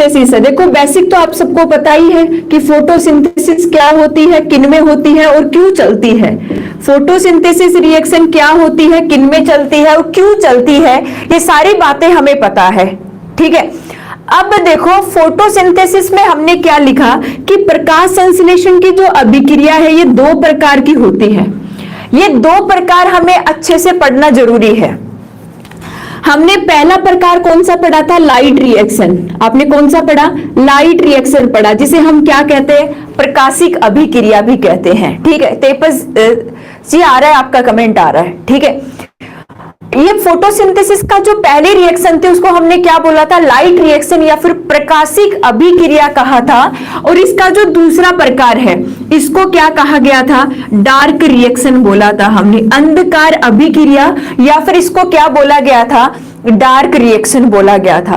Photosynthesis है। देखो basic तो आप सबको पता ही है कि फोटोसिंथेसिस क्या होती है, किनमें होती है और क्यों चलती है। फोटोसिंथेसिस रिएक्शन क्या होती है, किनमें चलती है और क्यों चलती है, ये सारी बातें हमें पता है, ठीक है। अब देखो फोटोसिंथेसिस में हमने क्या लिखा कि प्रकाश संश्लेषण की जो अभिक्रिया है ये दो प्रकार की होती है। ये दो प्रकार हमें अच्छे से पढ़ना जरूरी है। हमने पहला प्रकार कौन सा पढ़ा था, लाइट रिएक्शन। आपने कौन सा पढ़ा, लाइट रिएक्शन पढ़ा, जिसे हम क्या कहते हैं, प्रकाशिक अभिक्रिया भी कहते हैं, ठीक है। तेपस जी आ रहा है, आपका कमेंट आ रहा है, ठीक है। ये फोटोसिंथेसिस का जो पहले रिएक्शन थे उसको हमने क्या बोला था, लाइट रिएक्शन या फिर प्रकाशिक अभिक्रिया कहा था। और इसका जो दूसरा प्रकार है इसको क्या कहा गया था, डार्क रिएक्शन बोला था हमने, अंधकार अभिक्रिया या फिर इसको क्या बोला गया था, डार्क रिएक्शन बोला गया था।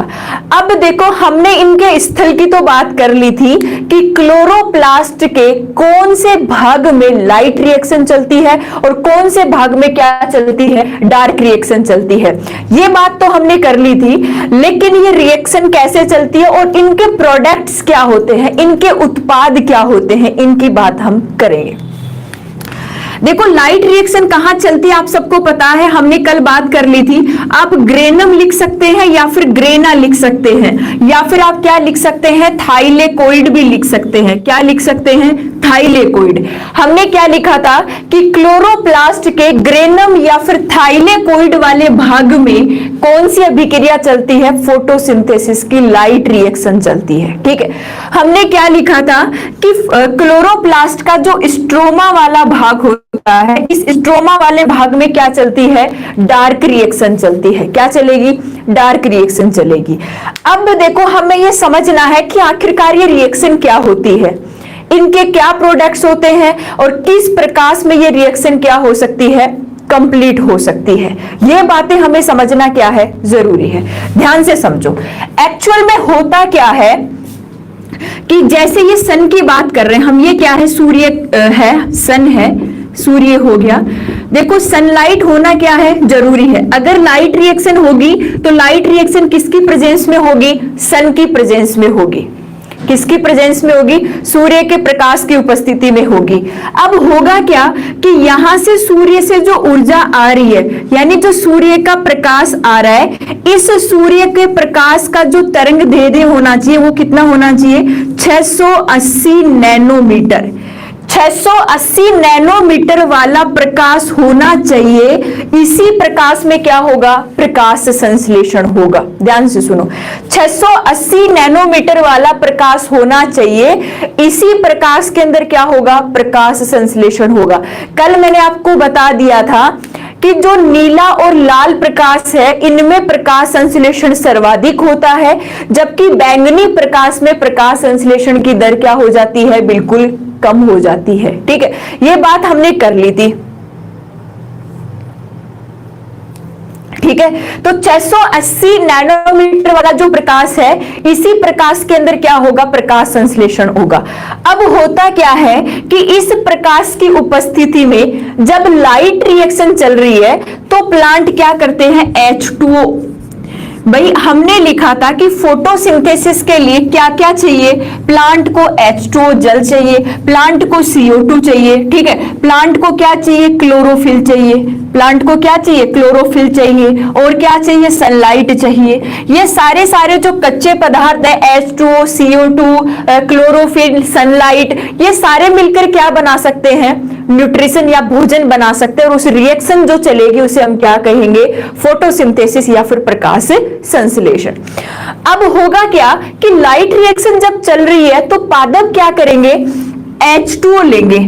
अब देखो हमने इनके स्थल की तो बात कर ली थी कि क्लोरोप्लास्ट के कौन से भाग में लाइट रिएक्शन चलती है और कौन से भाग में क्या चलती है, डार्क रिएक्शन चलती है, ये बात तो हमने कर ली थी। लेकिन ये रिएक्शन कैसे चलती है और इनके प्रोडक्ट्स क्या होते हैं, इनके उत्पाद क्या होते हैं, इनकी बात हम करेंगे। देखो लाइट रिएक्शन कहां चलती है आप सबको पता है, हमने कल बात कर ली थी। आप ग्रेनम लिख सकते हैं या फिर ग्रेना लिख सकते हैं, या फिर आप क्या लिख सकते हैं, थाइलेकोइड भी लिख सकते हैं। क्या लिख सकते हैं, थाइलेकोइड। हमने क्या लिखा था कि क्लोरोप्लास्ट के ग्रेनम या फिर थाइलेकोइड वाले भाग में कौन सी अभिक्रिया चलती है, फोटोसिंथेसिस की लाइट रिएक्शन चलती है, ठीक है। हमने क्या लिखा था कि क्लोरोप्लास्ट का जो स्ट्रोमा वाला भाग होता है, इस स्ट्रोमा वाले भाग में क्या चलती है, डार्क रिएक्शन चलती है। क्या चलेगी, डार्क रिएक्शन चलेगी। अब देखो हमें यह समझना है कि आखिरकार ये रिएक्शन क्या होती है, इनके क्या प्रोडक्ट्स होते हैं और किस प्रकाश में ये रिएक्शन क्या हो सकती है, कंप्लीट हो सकती है। ये बातें हमें समझना क्या है, जरूरी है। ध्यान से समझो एक्चुअल में होता क्या है कि जैसे ये सन की बात कर रहे हैं हम, ये क्या है, सूर्य है, सन है, सूर्य हो गया। देखो सनलाइट होना क्या है, जरूरी है। अगर लाइट रिएक्शन होगी तो लाइट रिएक्शन किसकी प्रेजेंस में होगी, सन की प्रेजेंस में होगी। किसकी प्रेजेंस में होगी, सूर्य के प्रकाश की उपस्थिति में होगी। अब होगा क्या कि यहां से सूर्य से जो ऊर्जा आ रही है, यानी जो सूर्य का प्रकाश आ रहा है, इस सूर्य के प्रकाश का जो तरंग दैर्ध्य होना चाहिए वो कितना होना चाहिए, 680 नैनोमीटर। 680 नैनोमीटर वाला प्रकाश होना चाहिए। इसी प्रकाश में क्या होगा, प्रकाश संश्लेषण होगा। ध्यान से सुनो, 680 नैनोमीटर वाला प्रकाश होना चाहिए। इसी प्रकाश के अंदर क्या होगा, प्रकाश संश्लेषण होगा। कल मैंने आपको बता दिया था कि जो नीला और लाल प्रकाश है इनमें प्रकाश संश्लेषण सर्वाधिक होता है, जबकि बैंगनी प्रकाश में प्रकाश संश्लेषण की दर क्या हो जाती है, बिल्कुल कम हो जाती है, ठीक है। ये बात हमने कर ली थी, ठीक है। तो 680 नैनोमीटर वाला जो प्रकाश है, इसी प्रकाश के अंदर क्या होगा, प्रकाश संश्लेषण होगा। अब होता क्या है कि इस प्रकाश की उपस्थिति में जब लाइट रिएक्शन चल रही है तो प्लांट क्या करते हैं, H2O। भाई हमने लिखा था कि फोटोसिंथेसिस के लिए क्या क्या चाहिए, प्लांट को H2O जल चाहिए, प्लांट को CO2 चाहिए, ठीक है। प्लांट को क्या चाहिए, क्लोरोफिल चाहिए। प्लांट को क्या चाहिए, क्लोरोफिल चाहिए। और क्या चाहिए, सनलाइट चाहिए। ये सारे जो कच्चे पदार्थ है, H2O, CO2, क्लोरोफिल, सनलाइट, ये सारे मिलकर क्या बना सकते हैं, न्यूट्रिशन या भोजन बना सकते हैं। और उस रिएक्शन जो चलेगी उसे हम क्या कहेंगे, फोटोसिंथेसिस या फिर प्रकाश संश्लेषण। अब होगा क्या कि लाइट रिएक्शन जब चल रही है तो पादप क्या करेंगे, H2O लेंगे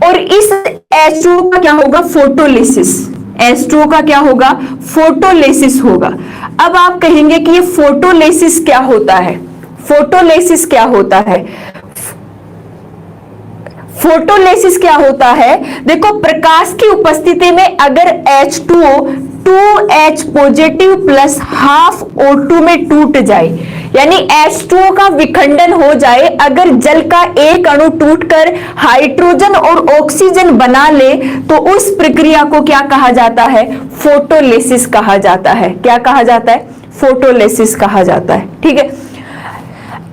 और इस H2O का क्या होगा, फोटोलिसिस। H2O का क्या होगा, फोटोलिसिस होगा। अब आप कहेंगे कि ये फोटोलिसिस क्या होता है, फोटोलिसिस क्या होता है, फोटोलिसिस क्या होता है, देखो प्रकाश की उपस्थिति में अगर H2O 2H positive plus half O2 में टूट जाए, यानी H2O का विखंडन हो जाए, अगर जल का एक अणु टूटकर हाइड्रोजन और ऑक्सीजन बना ले तो उस प्रक्रिया को क्या कहा जाता है, फोटोलिसिस कहा जाता है। क्या कहा जाता है, फोटोलिसिस कहा जाता है, ठीक है।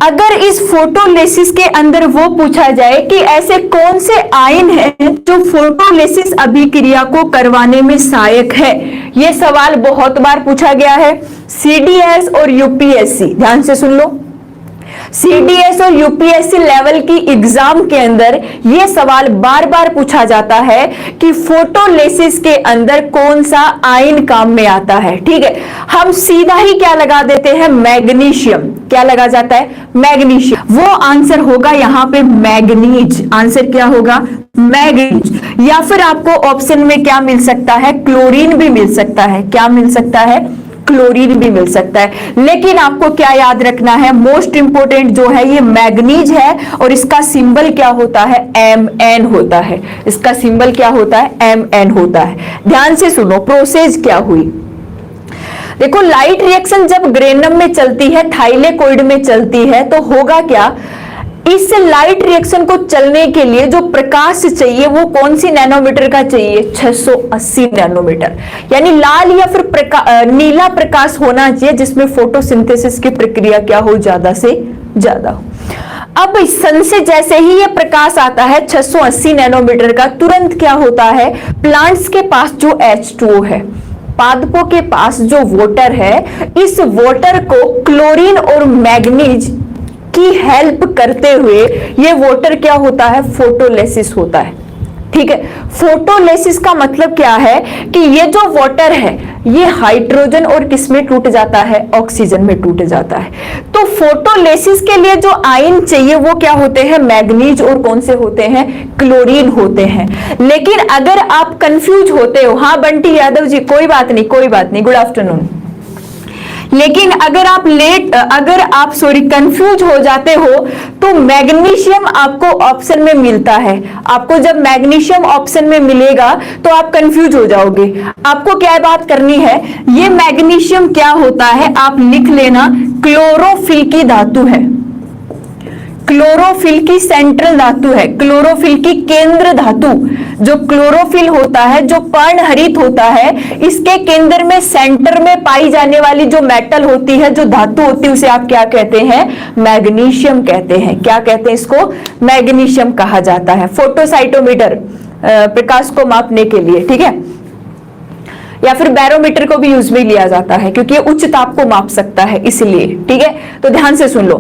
अगर इस फोटोलिसिस के अंदर वो पूछा जाए कि ऐसे कौन से आयन हैं जो फोटोलिसिस अभिक्रिया को करवाने में सहायक है, ये सवाल बहुत बार पूछा गया है सीडीएस और यूपीएससी। ध्यान से सुन लो, सीडीएस और यूपीएससी लेवल की एग्जाम के अंदर यह सवाल बार बार पूछा जाता है कि फोटोलिसिस के अंदर कौन सा आयन काम में आता है। ठीक है, हम सीधा ही क्या लगा देते हैं, मैग्नीशियम। क्या लगा जाता है, मैग्नीशियम। वो आंसर होगा यहां पे मैग्नीज। आंसर क्या होगा, मैग्नीज। या फिर आपको ऑप्शन में क्या मिल सकता है, क्लोरीन भी मिल सकता है। क्या मिल सकता है, क्लोरीन भी मिल सकता है। लेकिन आपको क्या याद रखना है, मोस्ट इंपोर्टेंट जो है ये मैग्नीज है और इसका सिंबल क्या होता है, Mn होता है। इसका सिंबल क्या होता है, Mn होता है। ध्यान से सुनो प्रोसेस क्या हुई। देखो लाइट रिएक्शन जब ग्रेनम में चलती है, थाइलेकोइड में चलती है, तो होगा क्या, इस लाइट रिएक्शन को चलने के लिए जो प्रकाश चाहिए वो कौन सी नैनोमीटर का चाहिए, 680 नैनोमीटर। यानी लाल या फिर नीला प्रकाश होना चाहिए जिसमें फोटोसिंथेसिस की प्रक्रिया क्या हो, ज्यादा से ज्यादा हो। अब सन से जैसे ही ये प्रकाश आता है 680 नैनोमीटर का, तुरंत क्या होता है, प्लांट्स के पास जो H2O है, पादपों के पास जो वाटर है, इस वाटर को क्लोरीन और मैग्नीज की हेल्प करते हुए ये वाटर क्या होता है, फोटोलिसिस होता है। ठीक है, फोटोलिसिस का मतलब क्या है कि ये जो वाटर है ये हाइड्रोजन और किसमें टूट जाता है, ऑक्सीजन में टूट जाता है। तो फोटोलिसिस के लिए जो आयन चाहिए वो क्या होते हैं, मैग्नीज और कौन से होते हैं, क्लोरीन होते हैं। लेकिन अगर आप कंफ्यूज होते हो, हाँ बंटी यादव जी कोई बात नहीं, कोई बात नहीं, गुड आफ्टरनून। लेकिन अगर आप कंफ्यूज हो जाते हो तो मैग्नीशियम आपको ऑप्शन में मिलता है। आपको जब मैग्नीशियम ऑप्शन में मिलेगा तो आप कंफ्यूज हो जाओगे। आपको क्या बात करनी है, ये मैग्नीशियम क्या होता है, आप लिख लेना, क्लोरोफिल की धातु है। क्लोरोफिल की सेंट्रल धातु है, क्लोरोफिल की केंद्र धातु। जो क्लोरोफिल होता है, जो पर्णहरित होता है, इसके केंद्र में सेंटर में पाई जाने वाली जो मेटल होती है, जो धातु होती है, उसे आप क्या कहते हैं, मैग्नीशियम कहते हैं। क्या कहते हैं इसको, मैग्नीशियम कहा जाता है। फोटोसाइटोमीटर प्रकाश को मापने के लिए, ठीक है, या फिर बैरोमीटर को भी यूज में लिया जाता है क्योंकि ये उच्च ताप को माप सकता है इसलिए। ठीक है, तो ध्यान से सुन लो,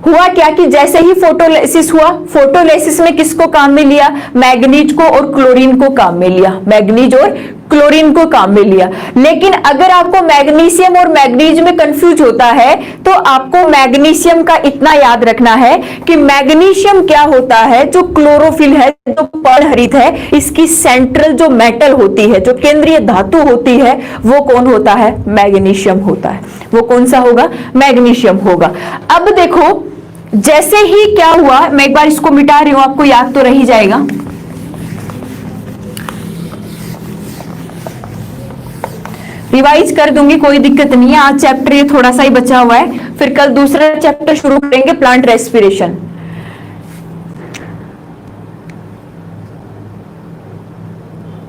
हुआ क्या कि जैसे ही फोटोलिसिस हुआ, फोटोलिसिस में किसको काम में लिया, मैग्नीज को और क्लोरीन को काम में लिया, मैग्नीज और क्लोरीन को काम में लिया। लेकिन अगर आपको मैग्नीशियम और मैग्नीज में कंफ्यूज होता है तो आपको मैग्नीशियम का इतना याद रखना है कि मैग्नीशियम क्या होता है, जो क्लोरोफिल है, जो पर्णहरित है, इसकी सेंट्रल जो मेटल होती है, जो केंद्रीय धातु होती है, वो कौन होता है, मैग्नीशियम होता है। वो कौन सा होगा, मैग्नीशियम होगा। अब देखो जैसे ही क्या हुआ, मैं एक बार इसको मिटा रही हूं, आपको याद तो रह जाएगा। रिवाइज कर दूंगी, कोई दिक्कत नहीं है। आज चैप्टर ये थोड़ा सा ही बचा हुआ है, फिर कल दूसरा चैप्टर शुरू करेंगे, प्लांट रेस्पिरेशन।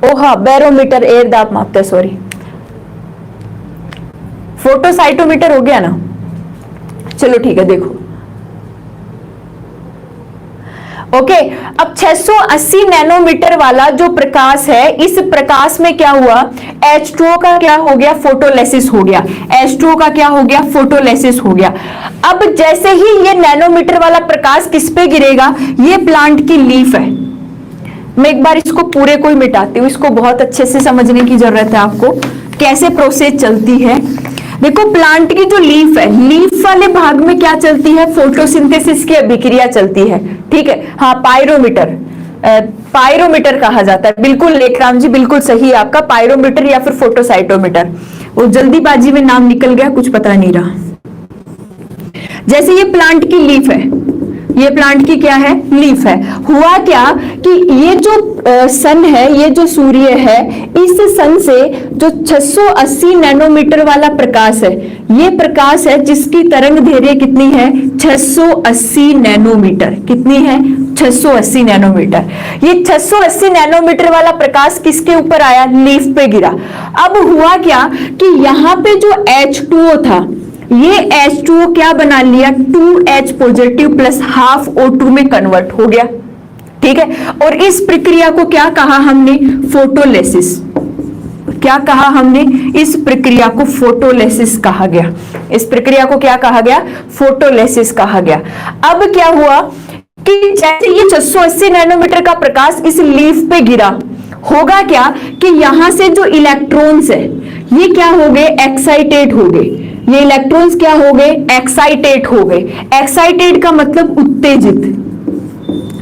ओहा, बैरोमीटर एयर दाब मापता है, सॉरी, फोटोसाइटोमीटर हो गया ना। चलो ठीक है, देखो ओके। अब 680 नैनोमीटर वाला जो प्रकाश है, इस प्रकाश में क्या हुआ, H2O का क्या हो गया, फोटोलिसिस हो गया। H2O का क्या हो गया, फोटोलिसिस हो गया। अब जैसे ही ये नैनोमीटर वाला प्रकाश किस पे गिरेगा, ये प्लांट की लीफ है। मैं एक बार इसको पूरे को ही मिटाती हूँ, इसको बहुत अच्छे से समझने की जरूरत है आपको, कैसे प्रोसेस चलती है। देखो प्लांट की जो लीफ है, लीफ वाले भाग में क्या चलती है, फोटोसिंथेसिस की अभिक्रिया चलती है। ठीक है, हाँ, पायरोमीटर कहा जाता है। बिल्कुल लेखराम जी, बिल्कुल सही है आपका, पायरोमीटर या फिर फोटोसाइटोमीटर। वो जल्दीबाजी में नाम निकल गया, कुछ पता नहीं रहा। जैसे ये प्लांट की लीफ है, ये प्लांट की क्या है, लीफ है। हुआ क्या कि ये जो सन है, ये जो सूर्य है, इस सन से जो 680 नैनोमीटर वाला प्रकाश है, ये प्रकाश है जिसकी तरंग दैर्घ्य कितनी है, 680 नैनोमीटर। कितनी है, 680 नैनोमीटर। ये 680 नैनोमीटर वाला प्रकाश किसके ऊपर आया, लीफ पे गिरा। अब हुआ क्या कि यहाँ पे जो H2O था, ये H2O क्या बना लिया, 2H positive plus half O2 में कन्वर्ट हो गया, ठीक है। और इस प्रक्रिया को क्या कहा हमने, फोटोलिसिस। क्या कहा हमने, इस प्रक्रिया को फोटोलिसिस कहा गया। इस प्रक्रिया को क्या कहा गया, फोटोलिसिस कहा गया। अब क्या हुआ कि जैसे ये 680 नैनोमीटर का प्रकाश इस लीफ पे गिरा, होगा क्या कि यहां से जो इलेक्ट्रॉन्स है ये क्या हो गए, एक्साइटेड हो गए। ये इलेक्ट्रॉन्स क्या हो गए, एक्साइटेड हो गए। एक्साइटेड का मतलब उत्तेजित,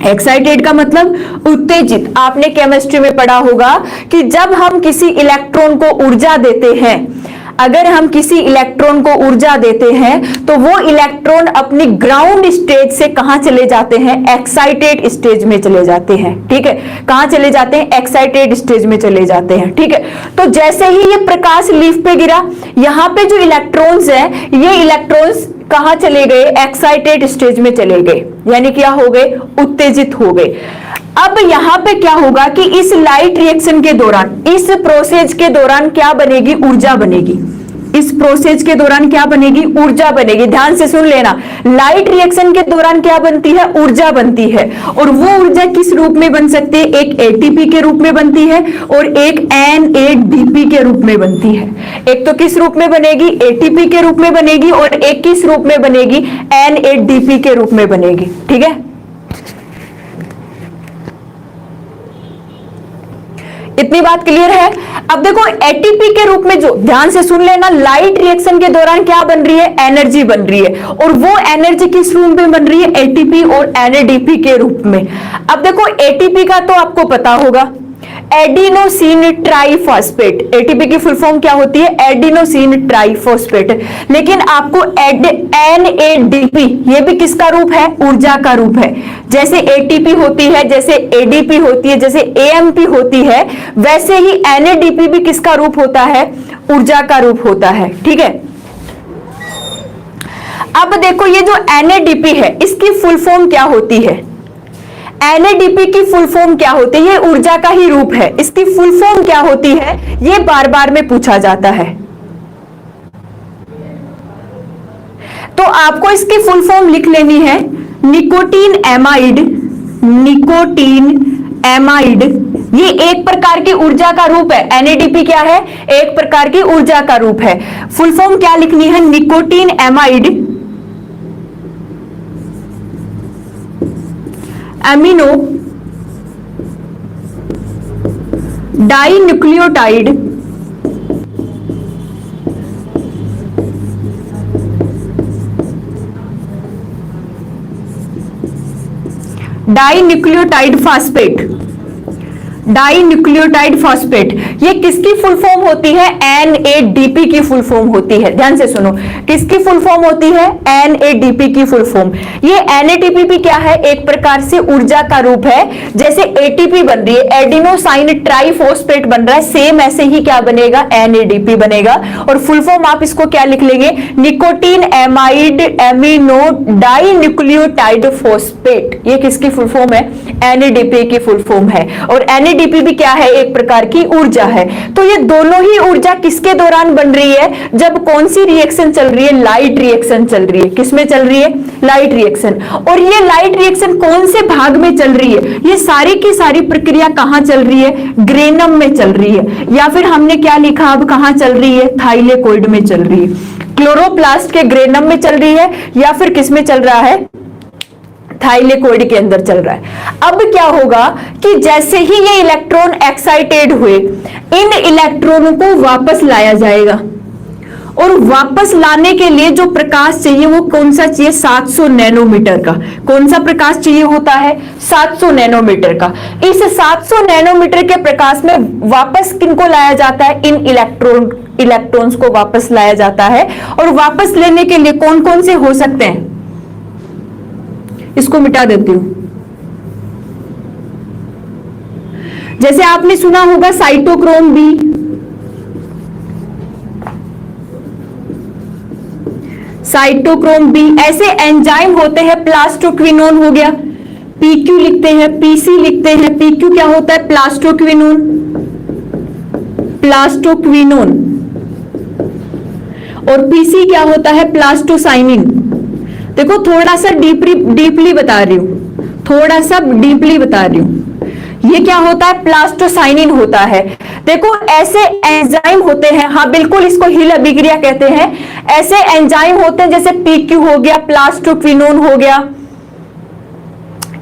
एक्साइटेड का मतलब उत्तेजित। आपने केमिस्ट्री में पढ़ा होगा कि जब हम किसी इलेक्ट्रॉन को ऊर्जा देते हैं, अगर हम किसी इलेक्ट्रॉन को ऊर्जा देते हैं तो वो इलेक्ट्रॉन अपनी ग्राउंड स्टेज से कहां चले जाते हैं, एक्साइटेड स्टेज में चले जाते हैं, ठीक है। कहां चले जाते हैं, एक्साइटेड स्टेज में चले जाते हैं, ठीक है। तो जैसे ही ये प्रकाश लीफ पे गिरा, यहां पे जो इलेक्ट्रॉन्स हैं, ये इलेक्ट्रॉन्स कहां चले गए, एक्साइटेड स्टेज में चले गए, यानी क्या हो गए, उत्तेजित हो गए। अब यहां पे क्या होगा कि इस लाइट रिएक्शन के दौरान, इस प्रोसेस के दौरान क्या बनेगी, ऊर्जा बनेगी। इस प्रोसेस के दौरान क्या बनेगी, ऊर्जा बनेगी। ध्यान से सुन लेना, लाइट रिएक्शन के दौरान क्या बनती है, ऊर्जा बनती है। और वो ऊर्जा किस रूप में बन सकती है, एक एटीपी के रूप में बनती है और एक NADP के रूप में बनती है। एक तो किस रूप में बनेगी, एटीपी के रूप में बनेगी, और एक किस रूप में बनेगी, NADP के रूप में बनेगी, ठीक है। इतनी बात क्लियर है। अब देखो एटीपी के रूप में, जो ध्यान से सुन लेना, लाइट रिएक्शन के दौरान क्या बन रही है, एनर्जी बन रही है। और वो एनर्जी किस रूप में बन रही है, एटीपी और NADP के रूप में। अब देखो एटीपी का तो आपको पता होगा, एडिनोसिन ट्राइफॉस्फेट। एटीपी की फुल फॉर्म क्या होती है, एडिनोसिन ट्राइफॉस्फेट। लेकिन आपको NADP, ये भी किसका रूप है, ऊर्जा का रूप है। जैसे एटीपी होती है, जैसे एडीपी होती है, जैसे एएमपी होती है, वैसे ही NADP भी किसका रूप होता है, ऊर्जा का रूप होता है, ठीक है। अब देखो ये जो NADP है, इसकी फुल फॉर्म क्या होती है, NADP की फुल फॉर्म क्या होती है, ये ऊर्जा का ही रूप है। इसकी फुल फॉर्म क्या होती है, ये बार बार में पूछा जाता है। तो आपको इसकी फुल फॉर्म लिख लेनी है, निकोटीन एमाइड। निकोटीन एमाइड ये एक प्रकार की ऊर्जा का रूप है। NADP क्या है, एक प्रकार की ऊर्जा का रूप है। फुल फॉर्म क्या लिखनी है, nicotine amide amino dinucleotide dinucleotide phosphate. Dinucleotide phosphate ये किसकी फुल फॉर्म होती है, NADP की फुल फॉर्म होती है। ध्यान से सुनो, किसकी फुल फॉर्म होती है, NADP की फुल फॉर्म। ये NADP भी क्या है, एक प्रकार से ऊर्जा का रूप है। जैसे ATP बन रही है, एडिनोसाइन ट्राइफॉस्फेट बन रहा है, सेम ऐसे ही क्या बनेगा, NADP बनेगा। और फुल फॉर्म आप इसको क्या लिख लेंगे, nicotine amide amino dinucleotide phosphate. ये किसकी फुल फॉर्म है, NADP की फुल फॉर्म है। और NADP भी क्या है, एक प्रकार की ऊर्जा है। तो ये दोनों ही ऊर्जा किसके दौरान बन रही है, जब कौन सी रिएक्शन चल रही है, लाइट रिएक्शन चल रही है। किसमें चल रही है, लाइट रिएक्शन। और ये लाइट रिएक्शन कौन से भाग में चल रही है, ये सारी की सारी प्रक्रिया कहां चल रही है, ग्रेनम में चल रही है। या फिर हमने क्या लिखा, अब कहां चल रही है, थाइलेकोइड में चल रही है। क्लोरोप्लास्ट के ग्रेनम में चल रही है, या फिर किसमें चल रहा है, थाइलेकोइड के अंदर चल रहा है। अब क्या होगा कि जैसे ही ये इलेक्ट्रॉन एक्साइटेड हुए, इन इलेक्ट्रॉनों को वापस लाया जाएगा। और वापस लाने के लिए जो प्रकाश चाहिए वो कौन सा चाहिए, 700 नैनोमीटर का। कौन सा प्रकाश चाहिए होता है, 700 नैनोमीटर का। इस 700 नैनोमीटर के प्रकाश में वापस किनको लाया जाता है, इन इलेक्ट्रॉन्स को वापस लाया जाता है। और वापस लेने के लिए कौन कौन से हो सकते हैं, इसको मिटा देती हूं। जैसे आपने सुना होगा साइटोक्रोम बी, साइटोक्रोम बी, ऐसे एंजाइम होते हैं। प्लास्टोक्विनोन हो गया, PQ लिखते हैं, PC लिखते हैं। PQ क्या होता है, प्लास्टोक्विनोन, प्लास्टोक्विनोन। और पीसी क्या होता है? प्लास्टोसाइनिन। देखो थोड़ा सा डीपली बता रही हूं, थोड़ा सा डीपली बता रही हूं। ये क्या होता है? प्लास्टोसाइनिन होता है। देखो ऐसे एंजाइम होते हैं, हाँ बिल्कुल, इसको हिल अभिक्रिया कहते हैं। ऐसे एंजाइम होते हैं जैसे पीक्यू हो गया, प्लास्टोक्विनोन हो गया,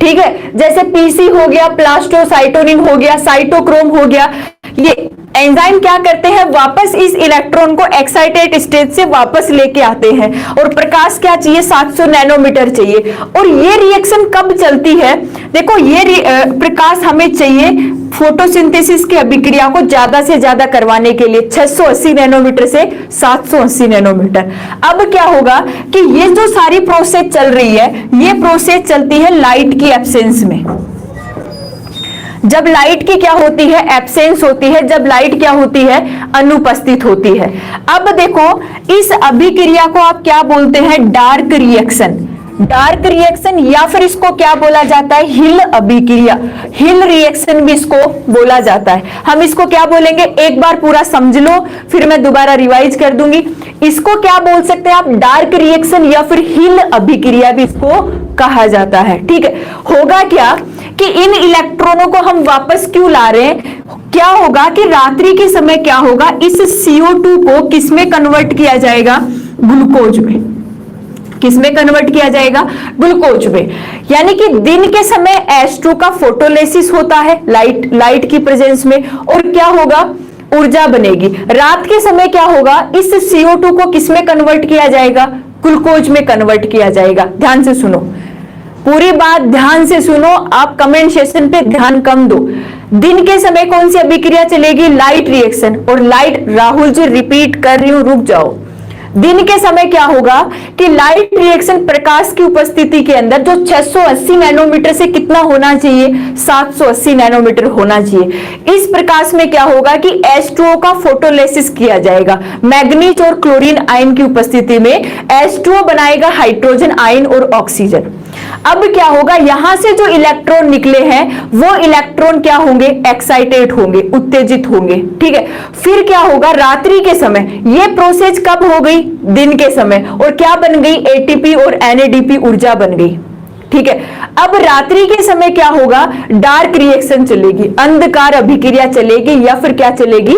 ठीक है, जैसे पीसी हो गया, प्लास्टोसाइटोनिन हो गया, साइटोक्रोम हो गया। ये एंजाइम क्या करते हैं? वापस इस इलेक्ट्रॉन को एक्साइटेड स्टेट से वापस लेके आते हैं। और प्रकाश क्या चाहिए? 700 नैनोमीटर चाहिए। और ये रिएक्शन कब चलती है? देखो ये प्रकाश हमें चाहिए फोटोसिंथेसिस की अभिक्रिया को ज्यादा से ज्यादा करवाने के लिए, 680 नैनोमीटर से 780 नैनोमीटर। अब क्या होगा कि ये जो सारी प्रोसेस चल रही है, ये प्रोसेस चलती है लाइट की एब्सेंस में। जब लाइट की क्या होती है? एब्सेंस होती है। जब लाइट क्या होती है? अनुपस्थित होती है। अब देखो इस अभिक्रिया को आप क्या बोलते हैं? Dark reaction. डार्क रिएक्शन या फिर इसको क्या बोला जाता है? हिल अभिक्रिया। हिल रिएक्शन भी इसको बोला जाता है। हम इसको क्या बोलेंगे? एक बार पूरा समझ लो, फिर मैं दोबारा रिवाइज कर दूंगी। इसको क्या बोल सकते हैं आप? डार्क रिएक्शन या फिर हिल अभिक्रिया भी इसको कहा जाता है। ठीक है, होगा क्या कि इन इलेक्ट्रॉनों को हम वापस क्यों ला रहे हैं? क्या होगा कि रात्रि के समय क्या होगा, इस CO2 को किसमें कन्वर्ट किया जाएगा? ग्लूकोज में। किसमें कन्वर्ट किया जाएगा? ग्लूकोज में। यानी कि दिन के समय H2 का फोटोलिसिस होता है लाइट की प्रेजेंस में, और क्या होगा? ऊर्जा बनेगी। रात के समय क्या होगा? इस CO2 को किसमें कन्वर्ट किया जाएगा? ग्लूकोज में कन्वर्ट किया जाएगा। ध्यान से सुनो, पूरी बात ध्यान से सुनो, आप कमेंट सेशन पे ध्यान कम दो। दिन के समय कौन सी अभिक्रिया चलेगी? Light reaction. और लाइट, राहुल जी रिपीट कर रही हूं, रुक जाओ। दिन के समय क्या होगा कि लाइट रिएक्शन प्रकाश की उपस्थिति के अंदर जो 680 नैनोमीटर से कितना होना चाहिए? 780 नैनोमीटर होना चाहिए। इस प्रकाश में क्या होगा कि H2O का फोटोलिसिस किया जाएगा। मैग्नीज और क्लोरीन आयन की उपस्थिति में H2O बनाएगा हाइड्रोजन आयन और ऑक्सीजन। अब क्या होगा? यहां से जो इलेक्ट्रॉन निकले हैं वो इलेक्ट्रॉन क्या होंगे? एक्साइटेड होंगे, उत्तेजित होंगे। ठीक है, फिर क्या होगा? रात्रि के समय ये प्रोसेस कब हो गई? दिन के समय। और क्या बन गई? ATP और NADP ऊर्जा बन गई। ठीक है, अब रात्रि के समय क्या होगा? डार्क रिएक्शन चलेगी, अंधकार अभिक्रिया चलेगी, या फिर क्या चलेगी?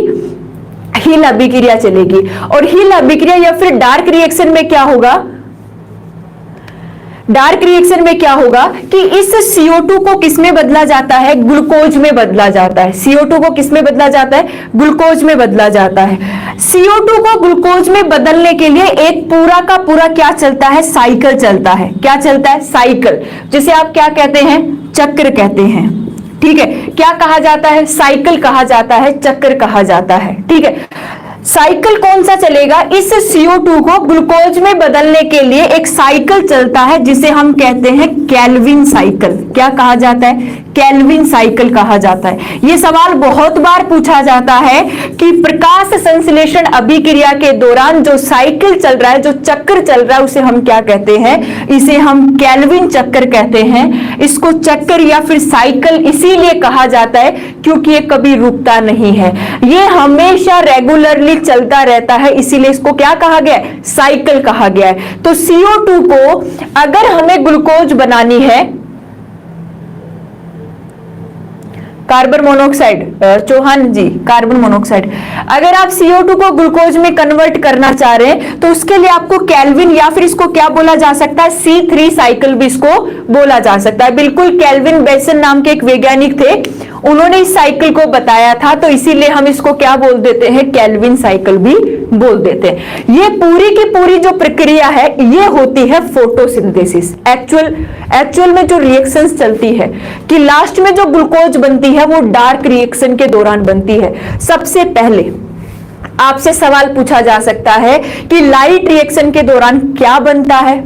हिल अभिक्रिया चलेगी। और हिल अभिक्रिया या फिर डार्क रिएक्शन में क्या होगा? डार्क रिएक्शन में क्या होगा कि इस CO2 को किसमें बदला जाता है? ग्लूकोज में बदला जाता है। CO2 को किसमें बदला जाता है? ग्लूकोज में बदला जाता है। CO2 को ग्लूकोज में बदलने के लिए एक पूरा का पूरा क्या चलता है? साइकिल चलता है। क्या चलता है? साइकिल, जिसे आप क्या कहते हैं? चक्र कहते हैं। ठीक है, क्या कहा जाता है? साइकिल कहा जाता है, चक्र कहा जाता है। ठीक है, साइकिल कौन सा चलेगा? इस CO2 को ग्लूकोज में बदलने के लिए एक साइकिल चलता है जिसे हम कहते हैं केल्विन साइकिल। क्या कहा जाता है? केल्विन साइकिल कहा जाता है। यह सवाल बहुत बार पूछा जाता है कि प्रकाश संश्लेषण अभिक्रिया के दौरान जो साइकिल चल रहा है, जो चक्र चल रहा है, उसे हम क्या कहते हैं? इसे हम केल्विन चक्र कहते हैं। इसको चक्र या फिर साइकिल इसीलिए कहा जाता है क्योंकि ये कभी रुकता नहीं है, ये हमेशा रेगुलरली चलता रहता है, इसीलिए इसको क्या कहा गया है? साइकिल कहा गया है। तो CO2 को अगर हमें ग्लूकोज बनानी है, कार्बन मोनोऑक्साइड, चौहान जी कार्बन मोनोऑक्साइड, अगर आप CO2 को ग्लूकोज में कन्वर्ट करना चाह रहे हैं तो उसके लिए आपको केल्विन या फिर इसको क्या बोला जा सकता है? C3 साइकिल भी इसको बोला जा सकता है। बिल्कुल, केल्विन बेसन नाम के एक वैज्ञानिक थे, उन्होंने इस साइकिल को बताया था, तो इसीलिए हम इसको क्या बोल देते हैं? केल्विन साइकिल भी बोल देते हैं। ये पूरी की पूरी जो प्रक्रिया है ये होती है फोटोसिंथेसिस। एक्चुअल में जो रिएक्शंस चलती है कि लास्ट में जो ग्लूकोज बनती है वो डार्क रिएक्शन के दौरान बनती है। सबसे पहले आपसे सवाल पूछा जा सकता है कि लाइट रिएक्शन के दौरान क्या बनता है?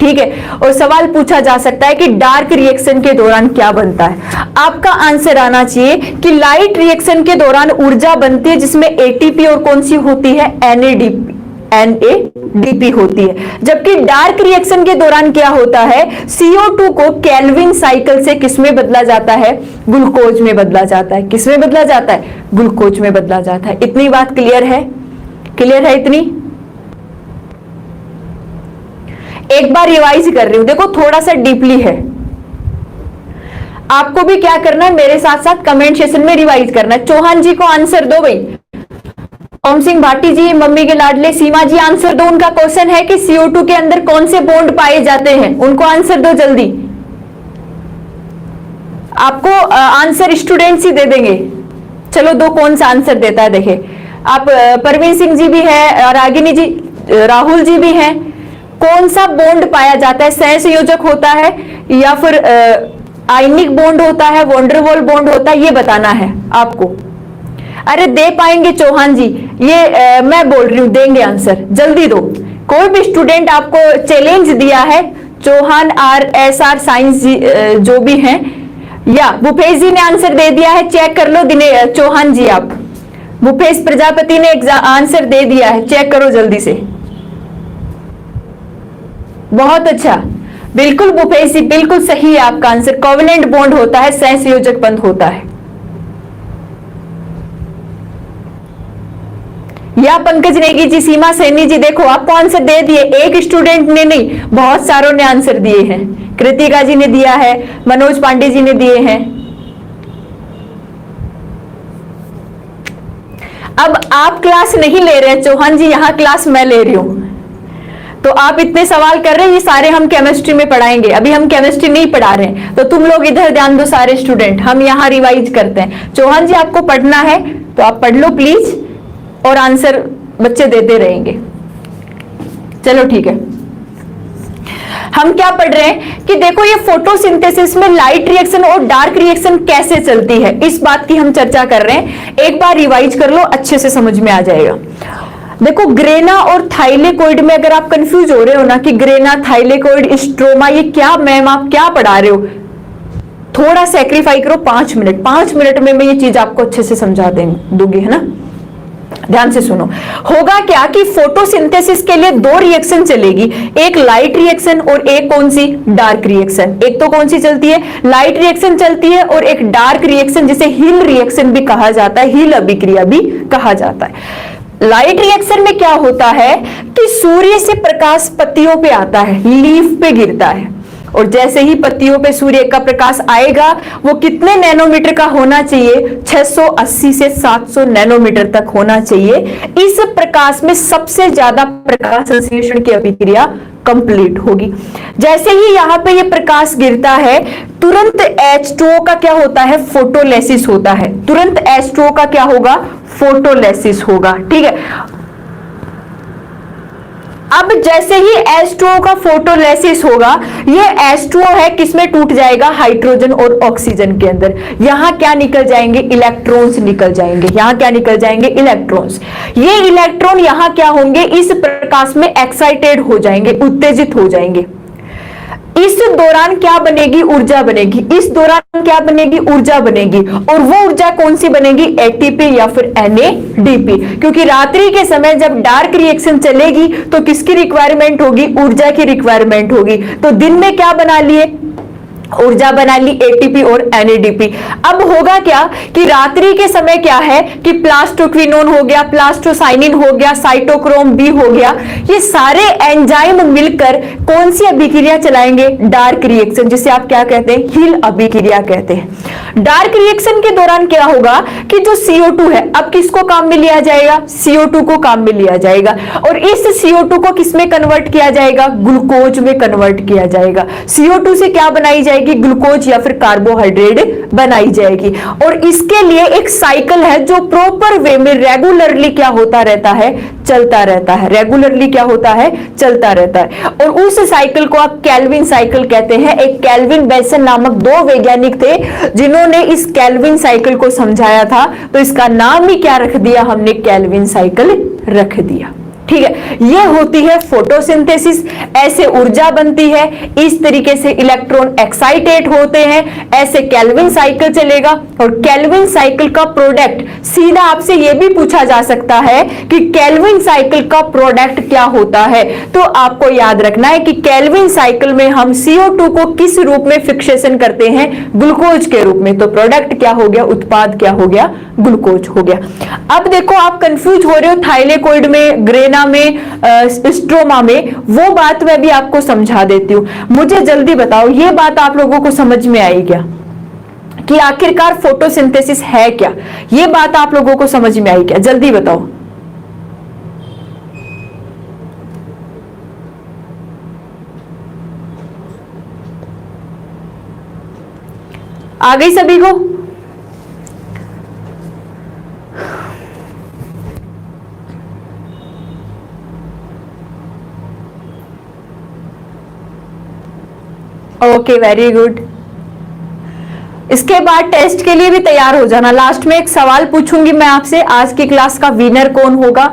ठीक है, और सवाल पूछा जा सकता है कि डार्क रिएक्शन के दौरान क्या बनता है। आपका आंसर आना चाहिए कि लाइट रिएक्शन के दौरान ऊर्जा बनती है जिसमें ATP और कौन सी होती है? NADP होती है। जबकि डार्क रिएक्शन के दौरान क्या होता है? CO2 को केल्विन साइकिल से किसमें बदला जाता है? ग्लूकोज में बदला जाता है। किसमें बदला जाता है? ग्लूकोज में बदला जाता है। इतनी बात क्लियर है? क्लियर है इतनी? एक बार रिवाइज कर रही हूं, देखो थोड़ा सा डीपली है, आपको भी क्या करना है, मेरे साथ साथ कमेंट सेशन में रिवाइज करना है। चौहान जी को आंसर दो भाई, ओम सिंह भाटी जी, मम्मी के लाडले, सीमा जी आंसर दो। उनका क्वेश्चन है कि CO2 के अंदर कौन से बॉन्ड पाए जाते हैं, उनको आंसर दो जल्दी। आपको आंसर स्टूडेंट्स ही दे देंगे। चलो दो, कौन सा आंसर देता है देखे। आप परवीन सिंह जी भी है, रागिनी जी, राहुल जी भी हैं। कौन सा बॉन्ड पाया जाता है, सहसंयोजक होता है या फिर आयनिक बॉन्ड होता है, वॉन्डरवॉल बॉन्ड होता है, ये बताना है आपको। अरे दे पाएंगे चौहान जी, ये मैं बोल रही हूं, देंगे आंसर, जल्दी दो। कोई भी स्टूडेंट आपको चैलेंज दिया है, चौहान SR साइंस जी जो भी हैं, या भूपेश जी ने आंसर दे दिया है, चेक कर लो। चौहान जी, आप भूपेश प्रजापति ने आंसर दे दिया है, चेक करो जल्दी से। बहुत अच्छा, बिल्कुल भूपेश जी, बिल्कुल सही है आपका आंसर। कोवेलेंट बॉन्ड होता है, सहसंयोजक बंध होता है। या पंकज नेगी जी, सीमा सैनी जी, देखो आपको आंसर दे दिए। एक स्टूडेंट ने नहीं, बहुत सारों ने आंसर दिए हैं। कृतिका जी ने दिया है, मनोज पांडे जी ने दिए हैं। अब आप क्लास नहीं ले रहे चौहान जी, यहां क्लास मैं ले रही हूं, तो आप इतने सवाल कर रहे हैं, ये सारे हम केमिस्ट्री में पढ़ाएंगे। अभी हम केमिस्ट्री नहीं पढ़ा रहे हैं, तो तुम लोग इधर ध्यान दो सारे स्टूडेंट, हम यहाँ रिवाइज करते हैं। चौहान जी आपको पढ़ना है तो आप पढ़ लो प्लीज, और आंसर बच्चे देते रहेंगे। चलो ठीक है, हम क्या पढ़ रहे हैं कि देखो ये फोटोसिंथेसिस में लाइट रिएक्शन और डार्क रिएक्शन कैसे चलती है, इस बात की हम चर्चा कर रहे हैं। एक बार रिवाइज कर लो, अच्छे से समझ में आ जाएगा। देखो ग्रेना और थाइलेकोइड में अगर आप कंफ्यूज हो रहे हो ना कि ग्रेना, थाइलेकोइड, स्ट्रोमा, ये क्या मैम आप क्या पढ़ा रहे हो, थोड़ा सेक्रीफाई करो 5 मिनट। 5 मिनट में मैं ये चीज आपको अच्छे से समझा दूंगी, है ना। ध्यान से सुनो। होगा क्या कि फोटोसिंथेसिस के लिए 2 रिएक्शन चलेगी, एक लाइट रिएक्शन और एक कौन सी, डार्क रिएक्शन। एक तो कौन सी चलती है, लाइट रिएक्शन चलती है, और एक डार्क रिएक्शन जिसे हिल रिएक्शन भी कहा जाता है, हिल अभिक्रिया भी कहा जाता है। लाइट रिएक्शन में क्या होता है कि सूर्य से प्रकाश पत्तियों पे आता है, लीफ पे गिरता है, और जैसे ही पत्तियों पे सूर्य का प्रकाश आएगा, वो कितने नैनोमीटर का होना चाहिए, 680 से 700 नैनोमीटर तक होना चाहिए। इस प्रकाश में सबसे ज्यादा प्रकाश संश्लेषण की अभिक्रिया कंप्लीट होगी। जैसे ही यहां पे ये प्रकाश गिरता है, तुरंत H2O का क्या होता है, फोटोलिसिस होता है। तुरंत H2O का क्या होगा, फोटोलिसिस होगा। ठीक है, अब जैसे ही H2O का फोटोलिसिस होगा, ये H2O है किसमें टूट जाएगा, हाइड्रोजन और ऑक्सीजन के अंदर। यहां क्या निकल जाएंगे, इलेक्ट्रॉन्स निकल जाएंगे। यहां क्या निकल जाएंगे, इलेक्ट्रॉन्स। ये इलेक्ट्रॉन यहां क्या होंगे, इस प्रकाश में एक्साइटेड हो जाएंगे, उत्तेजित हो जाएंगे। इस दौरान क्या बनेगी, ऊर्जा बनेगी। इस दौरान क्या बनेगी, ऊर्जा बनेगी। और वो ऊर्जा कौन सी बनेगी, ATP या फिर NADP। क्योंकि रात्रि के समय जब डार्क रिएक्शन चलेगी तो किसकी रिक्वायरमेंट होगी, ऊर्जा की रिक्वायरमेंट होगी। तो दिन में क्या बना लिए, ऊर्जा बना ली, ATP और NADP। अब होगा क्या कि रात्रि के समय क्या है कि प्लास्टोक्विनोन हो गया, प्लास्टोसाइनिन हो गया, साइटोक्रोम B हो गया, ये सारे एंजाइम मिलकर कौन सी अभिक्रिया चलाएंगे, डार्क रिएक्शन, जिसे आप क्या कहते हैं, हिल अभिक्रिया कहते हैं। डार्क रिएक्शन के दौरान क्या होगा कि जो CO2 है, अब किसको काम में लिया जाएगा, CO2 को काम में लिया जाएगा, और इस CO2 को किसमें कन्वर्ट किया जाएगा, ग्लूकोज में कन्वर्ट किया जाएगा। CO2 से क्या बनाई जाएगी, ग्लूकोज या फिर कार्बोहाइड्रेट बनाई जाएगी। और इसके लिए एक साइकिल है जो प्रॉपर वे में रेगुलरली क्या होता रहता है, चलता रहता है। रेगुलरली क्या होता है, चलता रहता है। और उस साइकिल को आप केल्विन साइकिल कहते हैं। एक केल्विन बेसन नामक 2 वैज्ञानिक थे जिन्होंने इस केल्विन साइकिल को समझाया था, तो इसका नाम ही क्या रख दिया हमने, केल्विन साइकिल रख दिया। ठीक है, ये होती है फोटोसिंथेसिस, ऐसे ऊर्जा बनती है, इस तरीके से इलेक्ट्रॉन एक्साइटेट होते हैं, ऐसे केल्विन साइकिल चलेगा। और केल्विन साइकिल का प्रोडक्ट, सीधा आपसे यह भी पूछा जा सकता है कि केल्विन साइकिल का प्रोडक्ट क्या होता है। तो आपको याद रखना है कि केल्विन साइकिल में हम CO2 को किस रूप में फिक्सेशन करते हैं, ग्लूकोज के रूप में। तो प्रोडक्ट क्या हो गया, उत्पाद क्या हो गया, ग्लूकोज हो गया। अब देखो आप कंफ्यूज हो रहे हो, थाइलेकोइड में ग्रेना दुनिया में, स्ट्रोमा में, वो बात मैं भी आपको समझा देती हूँ। मुझे जल्दी बताओ, ये बात आप लोगों को समझ में आई क्या कि आखिरकार फोटोसिंथेसिस है क्या? ये बात आप लोगों को समझ में आई क्या? जल्दी बताओ। आ गई सभी को? Okay, very good. इसके बाद टेस्ट के लिए भी तैयार हो जाना। लास्ट में एक सवाल पूछूंगी मैं आपसे, आज की क्लास का विनर कौन होगा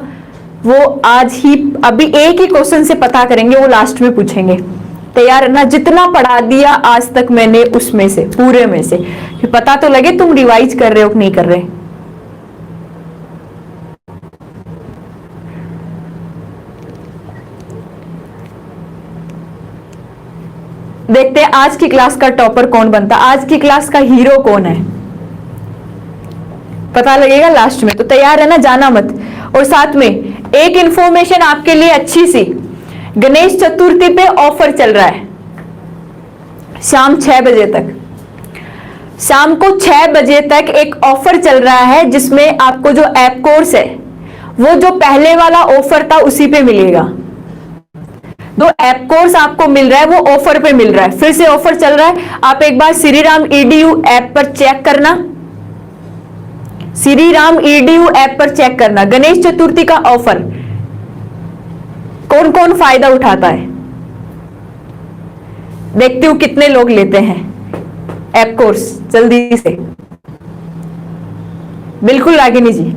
वो आज ही, अभी एक ही क्वेश्चन से पता करेंगे, वो लास्ट में पूछेंगे। तैयार है ना? जितना पढ़ा दिया आज तक मैंने उसमें से, पूरे में से, कि पता तो लगे तुम रिवाइज कर रहे हो कि नहीं कर रहे। देखते हैं आज की क्लास का टॉपर कौन बनता, आज की क्लास का हीरो कौन है, पता लगेगा लास्ट में। तो तैयार है ना? जाना मत। और साथ में एक इंफॉर्मेशन आपके लिए अच्छी सी, गणेश चतुर्थी पे ऑफर चल रहा है शाम 6 बजे तक। शाम को 6 बजे तक एक ऑफर चल रहा है जिसमें आपको जो ऐप कोर्स है वो जो पहले वाला ऑफर था उसी पे मिलेगा। दो ऐप कोर्स आपको मिल रहा है, वो ऑफर पे मिल रहा है। फिर से ऑफर चल रहा है, आप एक बार श्री राम EDU ऐप पर चेक करना, श्री राम EDU ऐप पर चेक करना। गणेश चतुर्थी का ऑफर कौन कौन फायदा उठाता है, देखती हूं कितने लोग लेते हैं ऐप कोर्स, जल्दी से। बिल्कुल रागिनी जी,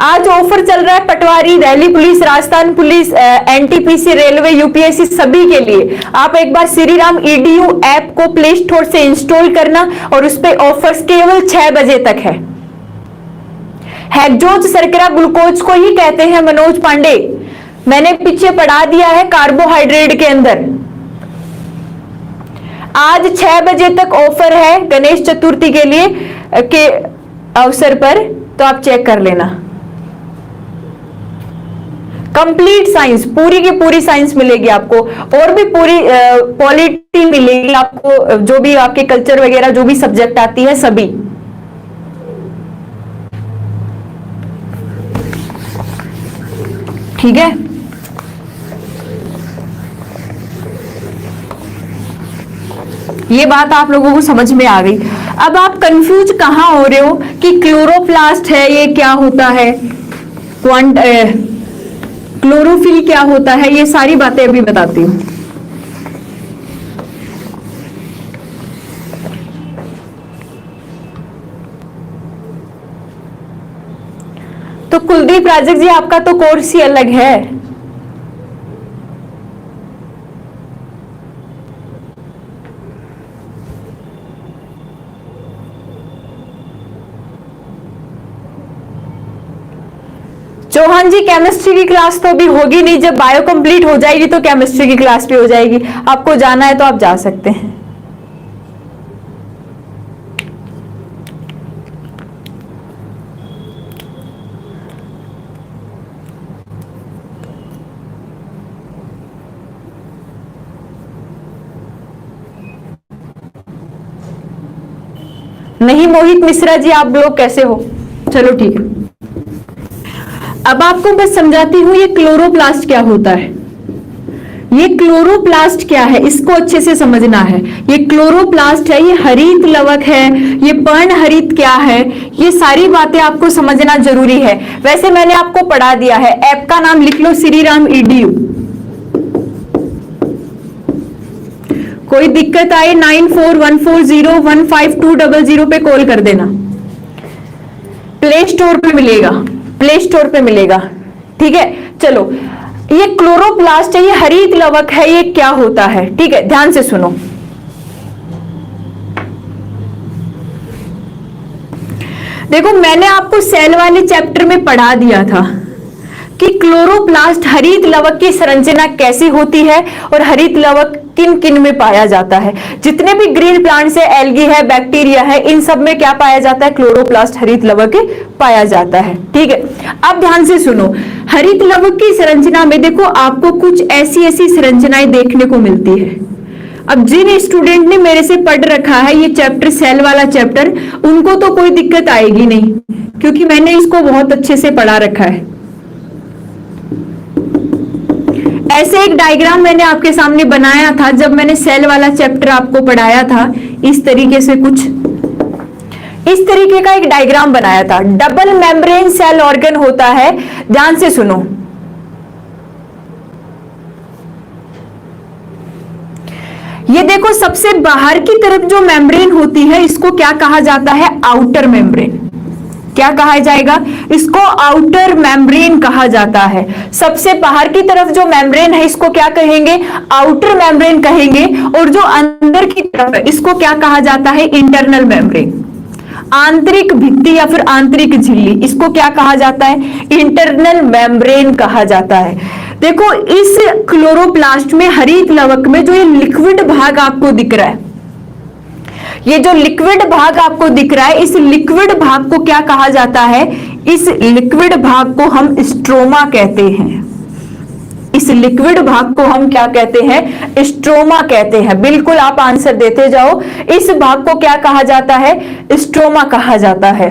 आज ऑफर चल रहा है patwari, Delhi police, Rajasthan police, NTPC, railway, UPSC सभी के लिए। आप एक बार श्री राम EDU ऐप को प्ले स्टोर से इंस्टॉल करना और उस पे ऑफर्स केवल 6 बजे तक है। हेक्सोज शर्करा ग्लूकोज को ही कहते हैं मनोज पांडे, मैंने पीछे पढ़ा दिया है कार्बोहाइड्रेट के अंदर। आज 6 बजे तक ऑफर है गणेश चतुर्थी के लिए के अवसर पर, तो आप चेक कर लेना। कंप्लीट साइंस, पूरी की पूरी साइंस मिलेगी आपको, और भी पूरी पॉलिटी मिलेगी आपको, जो भी आपके कल्चर वगैरह जो भी सब्जेक्ट आती है सभी। ठीक है, ये बात आप लोगों को समझ में आ गई। अब आप कंफ्यूज कहां हो रहे हो कि क्लोरोप्लास्ट है ये क्या होता है, क्लोरोफिल क्या होता है, ये सारी बातें अभी बताती हूं। तो कुलदीप राजक जी, आपका तो कोर्स ही अलग है। चौहान जी, केमिस्ट्री की क्लास तो अभी होगी नहीं, जब बायो कंप्लीट हो जाएगी तो केमिस्ट्री की क्लास भी हो जाएगी। आपको जाना है तो आप जा सकते हैं। नहीं मोहित मिश्रा जी, आप लोग कैसे हो? चलो ठीक है, अब आपको बस समझाती हूं ये क्लोरोप्लास्ट क्या होता है। ये क्लोरोप्लास्ट क्या है इसको अच्छे से समझना है। ये क्लोरोप्लास्ट है, ये हरित लवक है, ये पर्णहरित क्या है, ये सारी बातें आपको समझना जरूरी है। वैसे मैंने आपको पढ़ा दिया है, ऐप का नाम लिख लो श्री राम EDU। कोई दिक्कत आए 9414015200 पे कॉल कर देना। प्ले स्टोर पे मिलेगा, प्ले स्टोर पे मिलेगा। ठीक है, चलो, ये क्लोरोप्लास्ट है, ये हरित लवक है, ये क्या होता है? ठीक है, ध्यान से सुनो। देखो, मैंने आपको सेल वाले चैप्टर में पढ़ा दिया था कि क्लोरोप्लास्ट हरित लवक की संरचना कैसी होती है और हरित लवक किन किन में पाया जाता है? जितने भी ग्रीन प्लांट्स है, एल्गी है, बैक्टीरिया है, इन सब में क्या पाया जाता है? क्लोरोप्लास्ट, हरित लवक पाया जाता है। ठीक है, अब ध्यान से सुनो, हरित लवक की संरचना में देखो आपको कुछ ऐसी ऐसी संरचनाएं देखने को मिलती है। अब जिन स्टूडेंट ने मेरे से पढ़ रखा है ये चैप्टर, सेल वाला चैप्टर, उनको तो कोई दिक्कत आएगी नहीं, क्योंकि मैंने इसको बहुत अच्छे से पढ़ा रखा है। ऐसे एक डायग्राम मैंने आपके सामने बनाया था जब मैंने सेल वाला चैप्टर आपको पढ़ाया था। इस तरीके से कुछ इस तरीके का एक डायग्राम बनाया था। डबल मेम्ब्रेन सेल ऑर्गन होता है, ध्यान से सुनो। ये देखो सबसे बाहर की तरफ जो मेम्ब्रेन होती है इसको क्या कहा जाता है? Outer membrane. क्या कहा जाएगा? इसको आउटर मेम्ब्रेन कहा जाता है। सबसे बाहर की तरफ जो मेम्ब्रेन है इसको क्या कहेंगे? आउटर मेम्ब्रेन कहेंगे। और जो अंदर की तरफ है इसको क्या कहा जाता है? Internal membrane. आंतरिक भित्ति या फिर आंतरिक झिल्ली, इसको क्या कहा जाता है? इंटरनल मेम्ब्रेन कहा जाता है। देखो इस क्लोरोप्लास्ट में, हरित लवक में जो ये लिक्विड भाग आपको दिख रहा है, ये जो लिक्विड भाग आपको दिख रहा है, इस लिक्विड भाग को क्या कहा जाता है? इस लिक्विड भाग को हम स्ट्रोमा कहते हैं। इस लिक्विड भाग को हम क्या कहते हैं? स्ट्रोमा कहते हैं। बिल्कुल आप आंसर देते जाओ। इस भाग को क्या कहा जाता है? स्ट्रोमा कहा जाता है।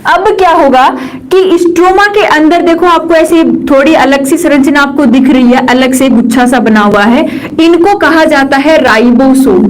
अब क्या होगा कि स्ट्रोमा के अंदर देखो आपको ऐसी थोड़ी अलग सी संरचना आपको दिख रही है, अलग से गुच्छा सा बना हुआ है। इनको कहा जाता है राइबोसोम।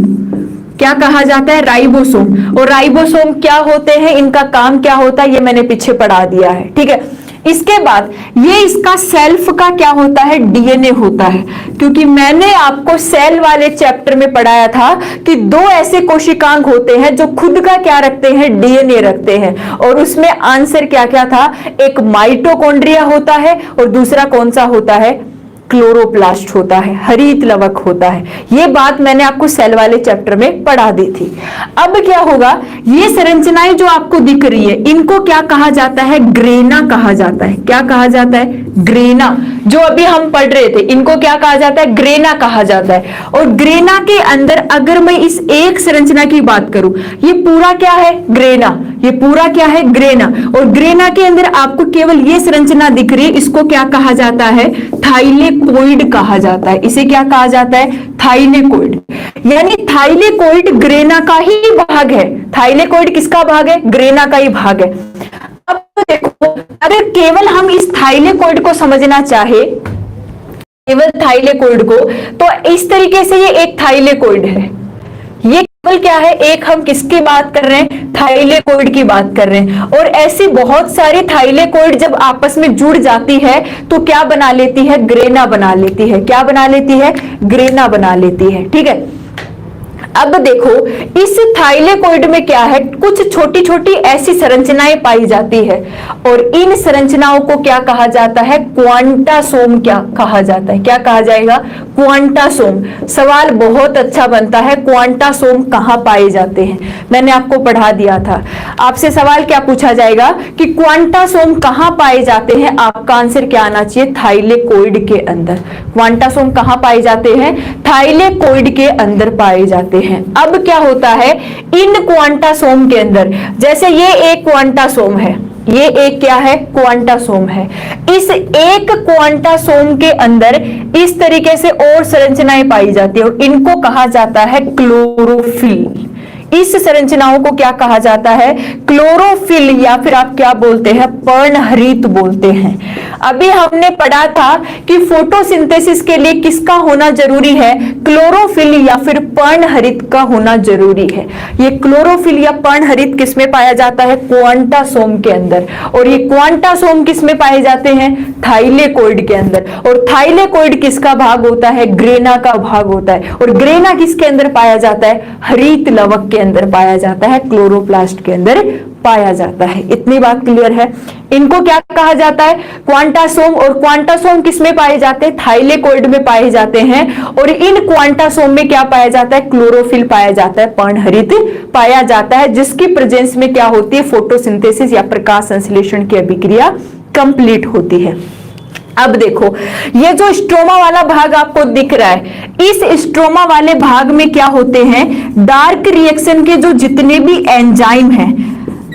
क्या कहा जाता है? राइबोसोम। और राइबोसोम क्या होते हैं, इनका काम क्या होता है, ये मैंने पीछे पढ़ा दिया है। ठीक है, इसके बाद ये इसका सेल्फ का क्या होता है? डीएनए होता है। क्योंकि मैंने आपको सेल वाले चैप्टर में पढ़ाया था कि दो ऐसे कोशिकांग होते हैं जो खुद का क्या रखते हैं? डीएनए रखते हैं। और उसमें आंसर क्या क्या था? एक माइटोकॉन्ड्रिया होता है और दूसरा कौन सा होता है? क्लोरोप्लास्ट होता है, हरित लवक होता है। ये बात मैंने आपको सेल वाले चैप्टर में पढ़ा दी थी। अब क्या होगा, ये संरचनाएं जो आपको दिख रही है इनको क्या कहा जाता है? ग्रेना कहा जाता है। क्या कहा जाता है? ग्रेना। जो अभी हम पढ़ रहे थे इनको क्या कहा जाता है? ग्रेना कहा जाता है। और ग्रेना के अंदर अगर मैं इस एक संरचना की बात करूं, ये पूरा क्या है? ग्रेना। ये पूरा क्या है? ग्रेना। और ग्रेना के अंदर आपको केवल ये संरचना दिख रही है, इसको क्या कहा जाता है? थाइलेकोइड कहा जाता है। इसे क्या कहा जाता है? थाइलेकोइड। यानी थाइलेकोइड ग्रेना का ही भाग है। थाइलेकोइड किसका भाग है? ग्रेना का ही भाग है। अब देखो, अगर केवल हम इस थाइलेकोइड को समझना चाहे, केवल थाइलेकोइड को, तो इस तरीके से ये एक थाइलेकोइड है। ये केवल क्या है? एक हम किसकी बात कर रहे हैं? थाइलेकोइड की बात कर रहे हैं। और ऐसी बहुत सारी थाइलेकोइड जब आपस में जुड़ जाती है तो क्या बना लेती है? ग्रेना बना लेती है। क्या बना लेती है? ग्रेना बना लेती है। ठीक है, अब देखो इस थाइलेकोइड में क्या है? कुछ छोटी छोटी ऐसी संरचनाएं पाई जाती है और इन संरचनाओं को क्या कहा जाता है? क्वांटासोम क्या कहा जाता है? क्या कहा जाएगा? क्वांटासोम। सवाल बहुत अच्छा बनता है, क्वांटासोम कहां पाए जाते हैं? मैंने आपको पढ़ा दिया था। आपसे सवाल क्या पूछा जाएगा कि क्वांटासोम कहां पाए जाते हैं? आपका आंसर क्या आना चाहिए? थाइलेकोइड के अंदर। क्वांटासोम कहां पाए जाते हैं? थाइलेकोइड के अंदर पाए जाते हैं। अब क्या होता है इन क्वांटासोम के अंदर? जैसे ये एक क्वांटासोम है, ये एक क्या है? क्वांटासोम है। इस एक क्वांटासोम के अंदर इस तरीके से और संरचनाएं पाई जाती है और इनको कहा जाता है क्लोरोफिल। इस संरचनाओं को क्या कहा जाता है? क्लोरोफिल, या फिर आप क्या बोलते हैं? पर्णहरित बोलते हैं। अभी हमने पढ़ा था कि फोटोसिंथेसिस के लिए किसका होना जरूरी है? क्लोरोफिल या फिर पर्णहरित का होना जरूरी है। ये क्लोरोफिल या पर्णहरित किसमें पाया जाता है? क्वांटासोम के अंदर। और ये क्वांटासोम किसमें पाए जाते हैं? थाइलेकोइड के अंदर। और थाइलेकोइड किसका भाग होता है? ग्रेना का भाग होता है। और ग्रेना किसके अंदर पाया जाता है? हरित लवक के अंदर पाया जाता है, क्लोरोप्लास्ट के अंदर पाया जाता है। इतनी बात क्लियर है? इनको क्या कहा जाता है? क्वांटासोम। और क्वांटासोम किसमें पाए जाते हैं? थाइलेकोइड में पाए जाते हैं। और इन क्वांटासोम में क्या पाया जाता है? क्लोरोफिल पाया जाता है, पर्णहरित पाया जाता है, जिसकी प्रेजेंस में क्या होती है? फोटोसिंथेसिस या प्रकाश संश्लेषण की अभिक्रिया कंप्लीट होती है। अब देखो, ये जो स्ट्रोमा वाला भाग आपको दिख रहा है, इस स्ट्रोमा वाले भाग में क्या होते हैं, डार्क रिएक्शन के जो जितने भी एंजाइम हैं,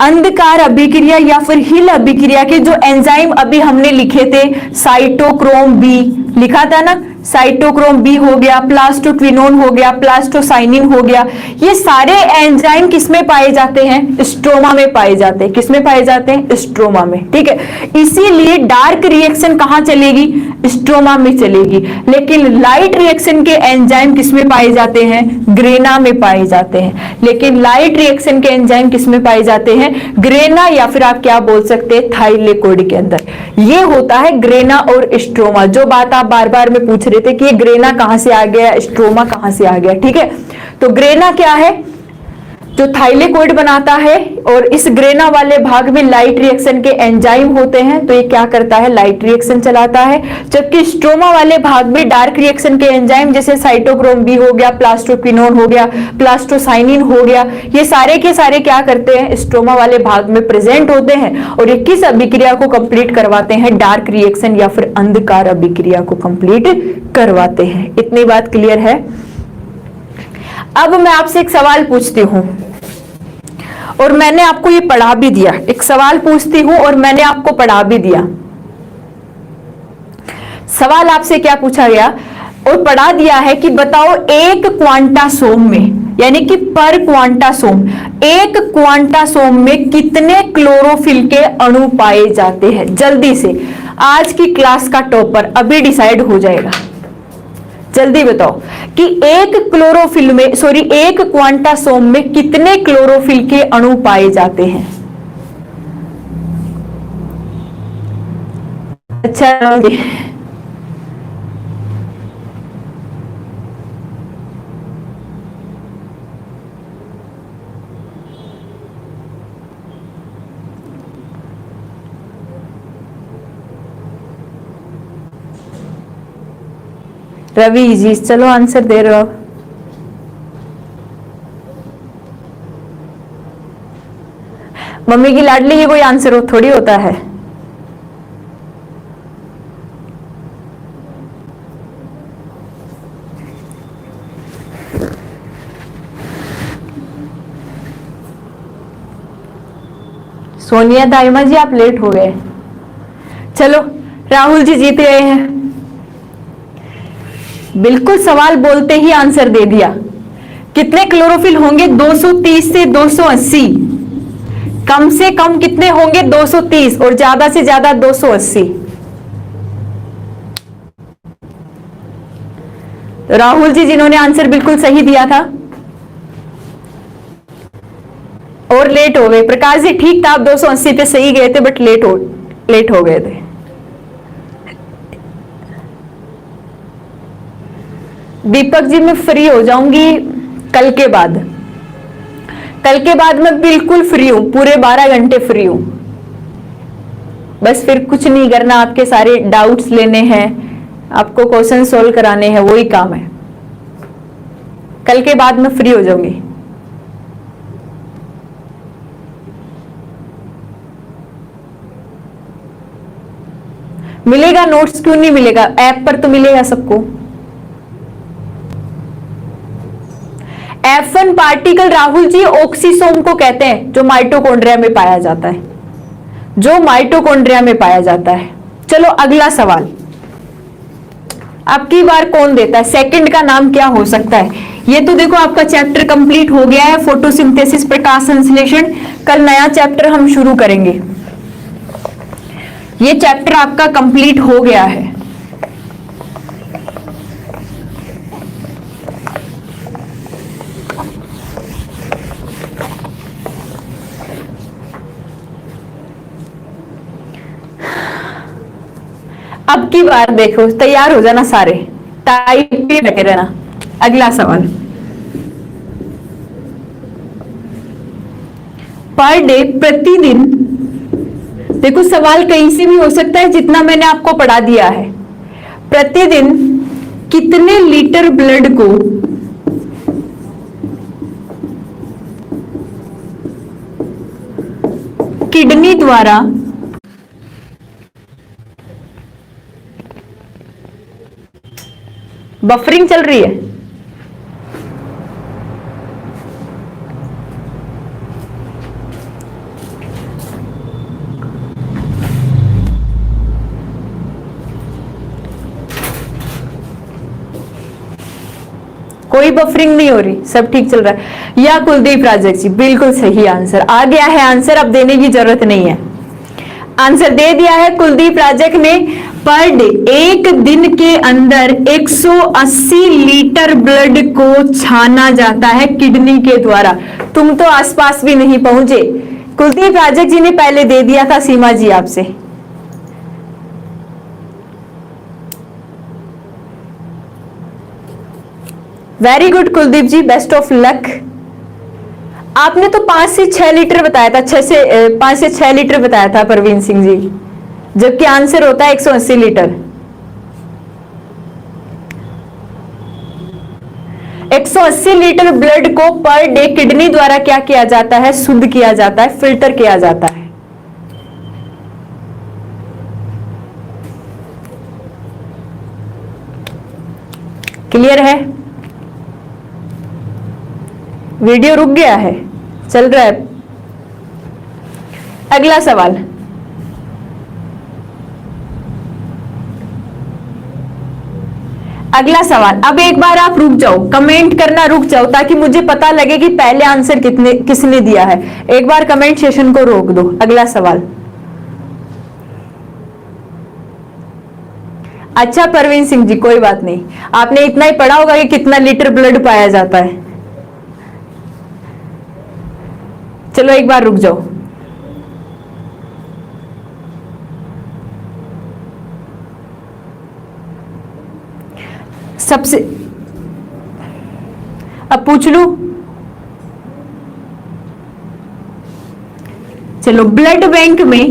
अंधकार अभिक्रिया या फिर हिल अभिक्रिया के जो एंजाइम अभी हमने लिखे थे, साइटोक्रोम बी लिखा था ना, साइटोक्रोम बी हो गया, प्लास्टोक्विनोन हो गया, प्लास्टोसाइनिन हो गया, ये सारे एंजाइम किसमें पाए जाते हैं, स्ट्रोमा में पाए जाते हैं। किसमें पाए जाते हैं, स्ट्रोमा में, ठीक है। इसीलिए डार्क रिएक्शन कहां चलेगी, स्ट्रोमा में चलेगी। लेकिन लाइट रिएक्शन के एंजाइम किसमें पाए जाते हैं, ग्रेना में पाए जाते हैं। लेकिन लाइट रिएक्शन के एंजाइम किसमें पाए जाते हैं, ग्रेना या फिर आप क्या बोल सकते हैं, थाइलेकोइड के अंदर। ये होता है ग्रेना और स्ट्रोमा। जो बात आप बार बार में पूछ रहे थे कि ये ग्रेना कहां से आ गया, स्ट्रोमा कहां से आ गया, ठीक है। तो ग्रेना क्या है, जो थाइलेकोइड बनाता है, और इस ग्रेना वाले भाग में लाइट रिएक्शन के एंजाइम होते हैं, तो ये क्या करता है, लाइट रिएक्शन चलाता है। जबकि स्ट्रोमा वाले भाग में डार्क रिएक्शन के एंजाइम जैसे साइटोक्रोम बी हो गया, प्लास्टोक्विनोन हो गया, प्लास्टोसाइनिन हो गया, ये सारे के सारे क्या करते हैं, स्ट्रोमा वाले भाग में प्रेजेंट होते हैं, और ये किस अभिक्रिया को कंप्लीट करवाते हैं, डार्क रिएक्शन या फिर अंधकार अभिक्रिया को कंप्लीट करवाते हैं। इतनी बात क्लियर है। अब मैं आपसे एक सवाल पूछती हूं, और मैंने आपको ये पढ़ा भी दिया। एक सवाल पूछती हूं और मैंने आपको पढ़ा भी दिया। सवाल आपसे क्या पूछा गया और पढ़ा दिया है कि बताओ, एक क्वांटासोम में, यानी कि पर क्वांटासोम, एक क्वांटासोम में कितने क्लोरोफिल के अणु पाए जाते हैं। जल्दी से, आज की क्लास का टॉपर अभी डिसाइड हो जाएगा। जल्दी बताओ कि एक क्वांटासोम में कितने क्लोरोफिल के अणु पाए जाते हैं। अच्छा, रवि जी, चलो आंसर दे रहे हो। मम्मी की लाडली ही कोई आंसर हो थोड़ी होता है। सोनिया दाइमा जी, आप लेट हो गए। चलो, राहुल जी जीत गए हैं। बिल्कुल सवाल बोलते ही आंसर दे दिया। कितने क्लोरोफिल होंगे, 230 से 280। कम से कम कितने होंगे, 230, और ज्यादा से ज्यादा 280। तो राहुल जी, जिन्होंने आंसर बिल्कुल सही दिया था और लेट हो गए। प्रकाश जी, ठीक था, आप 280 पे सही गए थे, बट लेट हो गए थे। दीपक जी, मैं फ्री हो जाऊंगी कल के बाद। कल के बाद मैं बिल्कुल फ्री हूं, पूरे 12 घंटे फ्री हूं। बस फिर कुछ नहीं करना, आपके सारे डाउट्स लेने हैं, आपको क्वेश्चन सोल्व कराने हैं, वही काम है। कल के बाद मैं फ्री हो जाऊंगी। मिलेगा नोट्स, क्यों नहीं मिलेगा, ऐप पर तो मिलेगा सबको। F1 particle Rahul ji oxysome को कहते हैं, जो माइटोकॉन्ड्रिया में पाया जाता है, जो माइटोकॉन्ड्रिया में पाया जाता है। चलो अगला सवाल, अब की बार कौन देता है, सेकंड का नाम क्या हो सकता है। ये तो देखो आपका चैप्टर कंप्लीट हो गया है, फोटोसिंथेसिस, प्रकाश संश्लेषण। कल नया चैप्टर हम शुरू करेंगे। ये चैप्टर आपका कंप्लीट हो गया है। अब की बार देखो, तैयार हो जाना सारे, टाइप पे लगे रहना। अगला सवाल, पर डे, प्रतिदिन, देखो सवाल कहीं से भी हो सकता है, जितना मैंने आपको पढ़ा दिया है। प्रतिदिन कितने लीटर ब्लड को किडनी द्वारा बफरिंग चल रही है? कोई बफरिंग नहीं हो रही, सब ठीक चल रहा है। या कुलदीप राजक जी, बिल्कुल सही आंसर आ गया है। आंसर अब देने की जरूरत नहीं है, आंसर दे दिया है कुलदीप राजक ने। पर डे, एक दिन के अंदर 180 लीटर ब्लड को छाना जाता है किडनी के द्वारा। तुम तो आसपास भी नहीं पहुंचे। कुलदीप राजक जी ने पहले दे दिया था सीमा जी आपसे। Very good Kuldeep ji, best of luck. आपने तो 5 से 6 लीटर बताया था, 5 से 6 लीटर बताया था परवीन सिंह जी, जबकि आंसर होता है 180 लीटर। 180 लीटर ब्लड को पर डे किडनी द्वारा क्या किया जाता है? शुद्ध किया जाता है, फिल्टर किया जाता है। क्लियर है? वीडियो रुक गया है, चल रहा है। अगला सवाल, अगला सवाल। अब एक बार आप रुक जाओ, कमेंट करना रुक जाओ, ताकि मुझे पता लगे कि पहले आंसर किसने दिया है। एक बार कमेंट सेशन को रोक दो। अगला सवाल। अच्छा परवीन सिंह जी, कोई बात नहीं, आपने इतना ही पढ़ा होगा कि कितना लीटर ब्लड पाया जाता है। चलो एक बार रुक जाओ। सबसे अब पूछ लूं? चलो, ब्लड बैंक में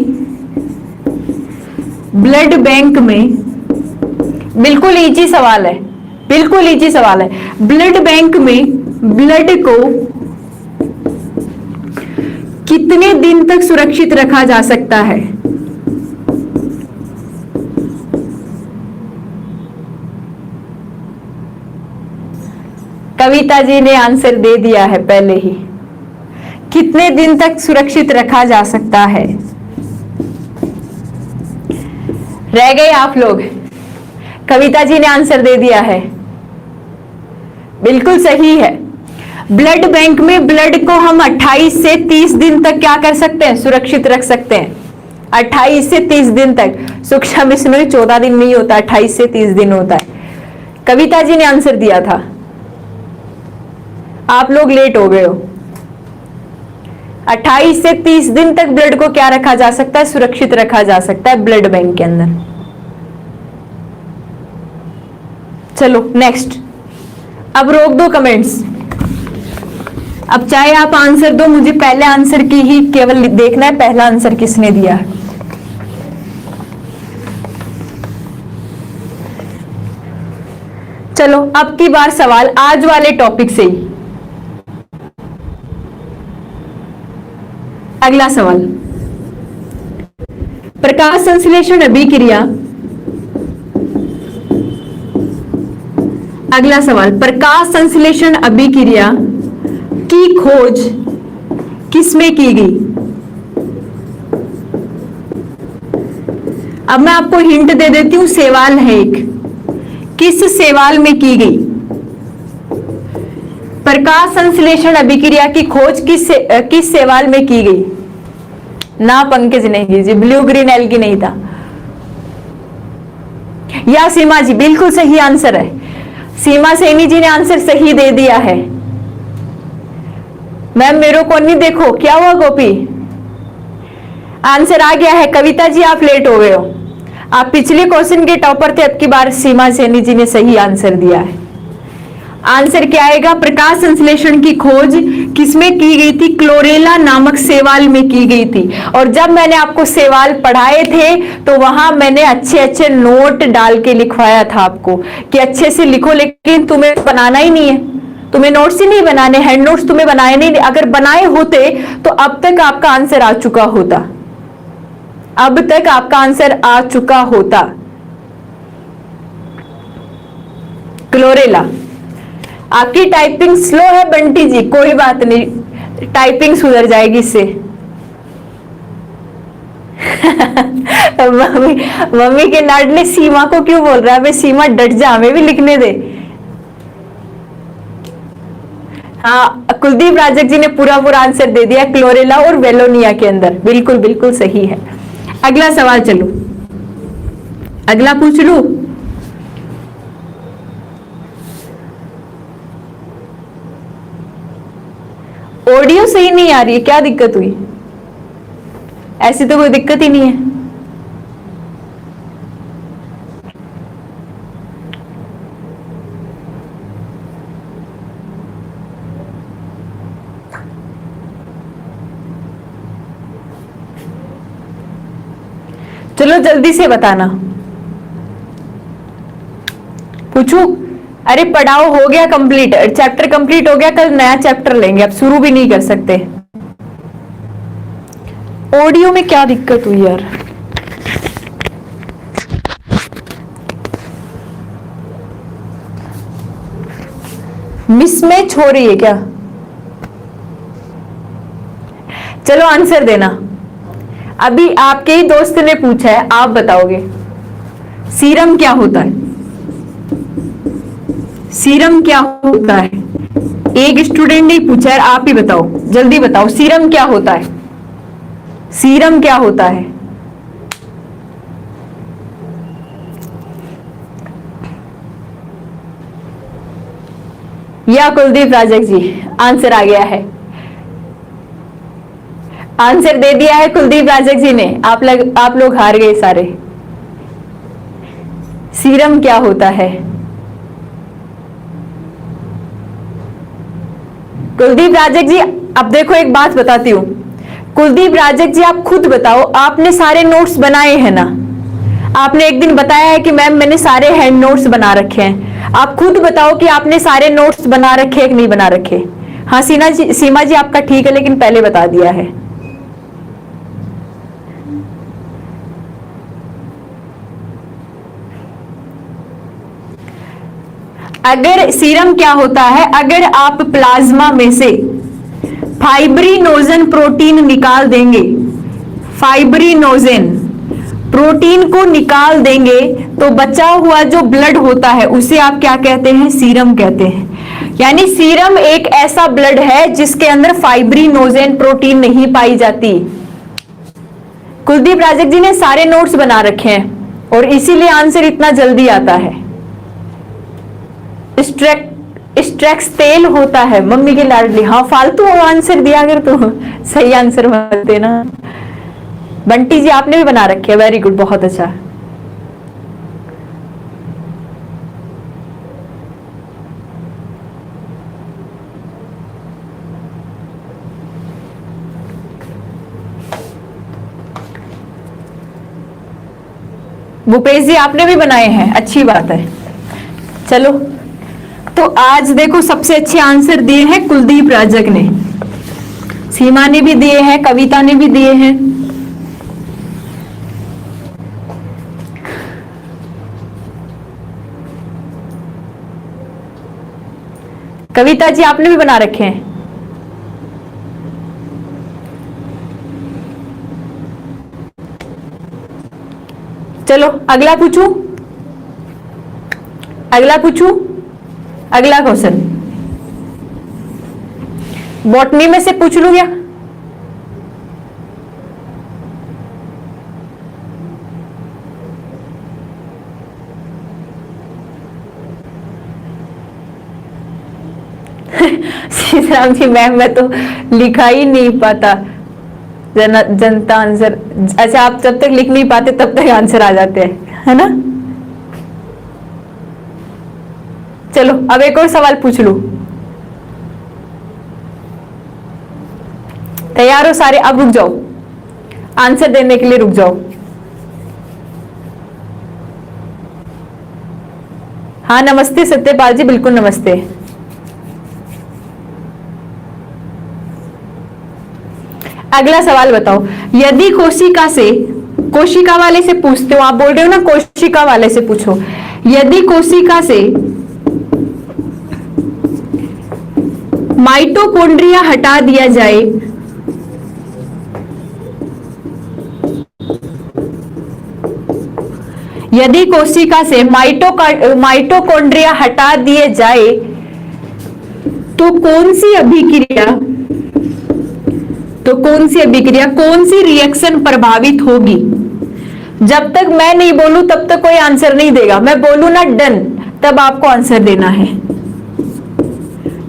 बिल्कुल इजी सवाल है, बिल्कुल इजी सवाल है। ब्लड बैंक में ब्लड को कितने दिन तक सुरक्षित रखा जा सकता है? कविता जी ने आंसर दे दिया है पहले ही। कितने दिन तक सुरक्षित रखा जा सकता है? रह गए आप लोग। कविता जी ने आंसर दे दिया है, बिल्कुल सही है। ब्लड बैंक में ब्लड को हम 28 से 30 दिन तक क्या कर सकते हैं? सुरक्षित रख सकते हैं। 28 से 30 दिन तक। सूक्ष्म इसमें 14 दिन नहीं होता, 28 से 30 दिन होता है। कविता जी ने आंसर दिया था, आप लोग लेट हो गए हो। 28 से 30 दिन तक ब्लड को क्या रखा जा सकता है? सुरक्षित रखा जा सकता है ब्लड बैंक के अंदर। चलो नेक्स्ट। अब रोक दो कमेंट्स। अब चाहे आप आंसर दो, मुझे पहले आंसर की ही केवल देखना है, पहला आंसर किसने दिया है। चलो अब की बार सवाल आज वाले टॉपिक से ही। अगला सवाल, प्रकाश संश्लेषण अभिक्रिया। अगला सवाल, प्रकाश संश्लेषण अभिक्रिया की खोज किसमें की गई? अब मैं आपको हिंट दे देती हूं, सवाल है एक, किस सवाल में की गई? प्रकाश संश्लेषण अभिक्रिया की खोज किस सवाल में की गई? ना पंकज नहीं जी, ब्लू ग्रीन एल्गी नहीं था। या सीमा जी, बिल्कुल सही आंसर है। सीमा सैनी जी ने आंसर सही दे दिया है। मैम मेरे को नहीं देखो, क्या हुआ गोपी? आंसर आ गया है। कविता जी आप लेट हो गए हो, आप पिछले क्वेश्चन के टॉपर थे, अब की बार सीमा सैनी जी ने सही आंसर दिया है। आंसर क्या आएगा? प्रकाश संश्लेषण की खोज किसमें की गई थी? क्लोरेला नामक शैवाल में की गई थी। और जब मैंने आपको शैवाल पढ़ाए थे तो वहां मैंने अच्छे अच्छे नोट डाल के लिखवाया था आपको कि अच्छे से लिखो, लेकिन तुम्हें बनाना ही नहीं है, तुम्हें नोट्स ही नहीं बनाने, हैंड नोट्स तुम्हें बनाए नहीं। अगर बनाए होते तो अब तक आपका आंसर आ चुका होता, अब तक आपका आंसर आ चुका होता। क्लोरेला। आपकी टाइपिंग स्लो है बंटी जी, कोई बात नहीं, टाइपिंग सुधर जाएगी इससे। मम्मी मम्मी के लाडले सीमा को क्यों बोल रहा है? सीमा डट जा, हमें भी लिखने दे। हाँ, कुलदीप राजक जी ने पूरा आंसर दे दिया, क्लोरेला और वेलोनिया के अंदर। बिल्कुल बिल्कुल सही है। अगला सवाल, चलो अगला पूछ लू। ऑडियो सही नहीं आ रही है, क्या दिक्कत हुई? ऐसी तो कोई दिक्कत ही नहीं है। चलो जल्दी से बताना। पूछू? अरे पढ़ाओ, हो गया कंप्लीट, चैप्टर कंप्लीट हो गया, कल नया चैप्टर लेंगे, अब शुरू भी नहीं कर सकते। ऑडियो में क्या दिक्कत हुई यार? मिसमैच हो रही है क्या? चलो आंसर देना। अभी आपके ही दोस्त ने पूछा है, आप बताओगे सीरम क्या होता है? सीरम क्या होता है? एक स्टूडेंट ने पूछा है, आप ही बताओ, जल्दी बताओ, सीरम क्या होता है? सीरम क्या होता है? या कुलदीप राजक जी, आंसर आ गया है, आंसर दे दिया है कुलदीप राजक जी ने। आप लोग हार गए सारे। सीरम क्या होता है? कुलदीप राजक जी, अब देखो एक बात बताती हूं। कुलदीप राजक जी, आप खुद बताओ, आपने सारे नोट्स बनाए हैं ना? आपने एक दिन बताया है कि मैम मैंने सारे हैंड नोट्स बना रखे हैं। आप खुद बताओ कि आपने सारे नोट्स बना रखे हैं कि नहीं बना रखे? हाँ सीमा जी आपका ठीक है, लेकिन पहले बता दिया है। अगर सीरम क्या होता है, अगर आप प्लाज्मा में से फाइब्रिनोजन प्रोटीन निकाल देंगे, फाइब्रिनोजन प्रोटीन को निकाल देंगे, तो बचा हुआ जो ब्लड होता है उसे आप क्या कहते हैं? सीरम कहते हैं। यानी सीरम एक ऐसा ब्लड है जिसके अंदर फाइब्रिनोजन प्रोटीन नहीं पाई जाती। कुलदीप राजक जी ने सारे नोट्स बना रखे हैं और इसीलिए आंसर इतना जल्दी आता है। स्ट्रेक्स तेल होता है, मम्मी की लाडली। हाँ, फालतू आंसर दिया अगर तो सही आंसर मत देना। बंटी जी आपने भी बना रखे है, वेरी गुड, बहुत अच्छा। भूपेश जी आपने भी बनाए हैं, अच्छी बात है। चलो, तो आज देखो सबसे अच्छे आंसर दिए हैं कुलदीप राजक ने, सीमा ने भी दिए हैं, कविता ने भी दिए हैं। कविता जी आपने भी बना रखे हैं। चलो अगला पूछूं, अगला पूछूं, अगला क्वेश्चन बॉटनी में से पूछ लूं क्या? सीताराम जी मैम, मैं तो लिखा ही नहीं पाता जनता आंसर। अच्छा, आप जब तक लिख नहीं पाते तब तक आंसर आ जाते हैं, है ना? चलो अब एक और सवाल पूछ लूं। तैयार हो सारे? अब रुक जाओ, आंसर देने के लिए रुक जाओ। हाँ नमस्ते सत्यपाल जी, बिल्कुल नमस्ते। अगला सवाल बताओ, यदि कोशिका वाले से पूछते हो, आप बोल रहे हो ना कोशिका वाले से पूछो, यदि कोशिका से माइटोकॉन्ड्रिया हटा दिया जाए यदि कोशिका से माइटोकॉन्ड्रिया हटा दिए जाए तो कौन सी अभिक्रिया कौन सी रिएक्शन प्रभावित होगी? जब तक मैं नहीं बोलूं तब तक कोई आंसर नहीं देगा। मैं बोलूं ना डन, तब आपको आंसर देना है।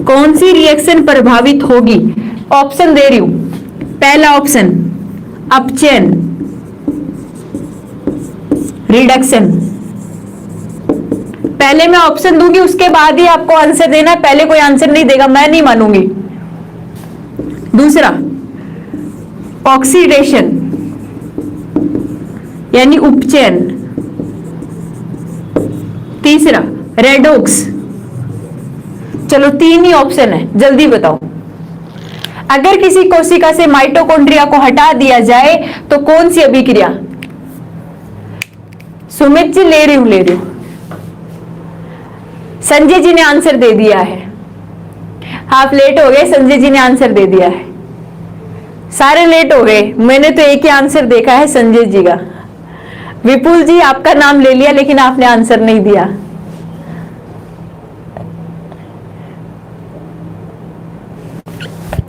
कौन सी रिएक्शन प्रभावित होगी? ऑप्शन दे रही हूं। पहला ऑप्शन अपचयन, रिडक्शन। पहले मैं ऑप्शन दूंगी, उसके बाद ही आपको आंसर देना है। पहले कोई आंसर नहीं देगा, मैं नहीं मानूंगी। दूसरा ऑक्सीडेशन यानी उपचयन। तीसरा रेडॉक्स। चलो 3 ही ऑप्शन है, जल्दी बताओ। अगर किसी कोशिका से माइटोकॉन्ड्रिया को हटा दिया जाए तो कौन सी अभिक्रिया? सुमित जी ले रही हूं। संजय जी ने आंसर दे दिया है। आप लेट हो गए, संजय जी ने आंसर दे दिया है। सारे लेट हो गए, मैंने तो एक ही आंसर देखा है संजय जी का। विपुल जी आपका नाम ले लिया लेकिन आपने आंसर नहीं दिया।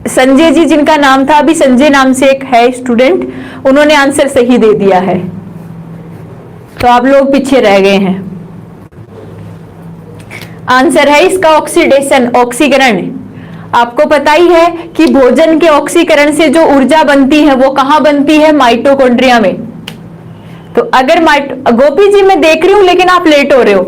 संजय जी जिनका नाम था, अभी संजय नाम से एक है स्टूडेंट, उन्होंने आंसर सही दे दिया है, तो आप लोग पीछे रह गए हैं। आंसर है इसका ऑक्सीडेशन, ऑक्सीकरण। आपको पता ही है कि भोजन के ऑक्सीकरण से जो ऊर्जा बनती है वो कहां बनती है? माइटोकॉन्ड्रिया में। तो अगर गोपी जी मैं देख रही हूं लेकिन आप लेट हो रहे हो।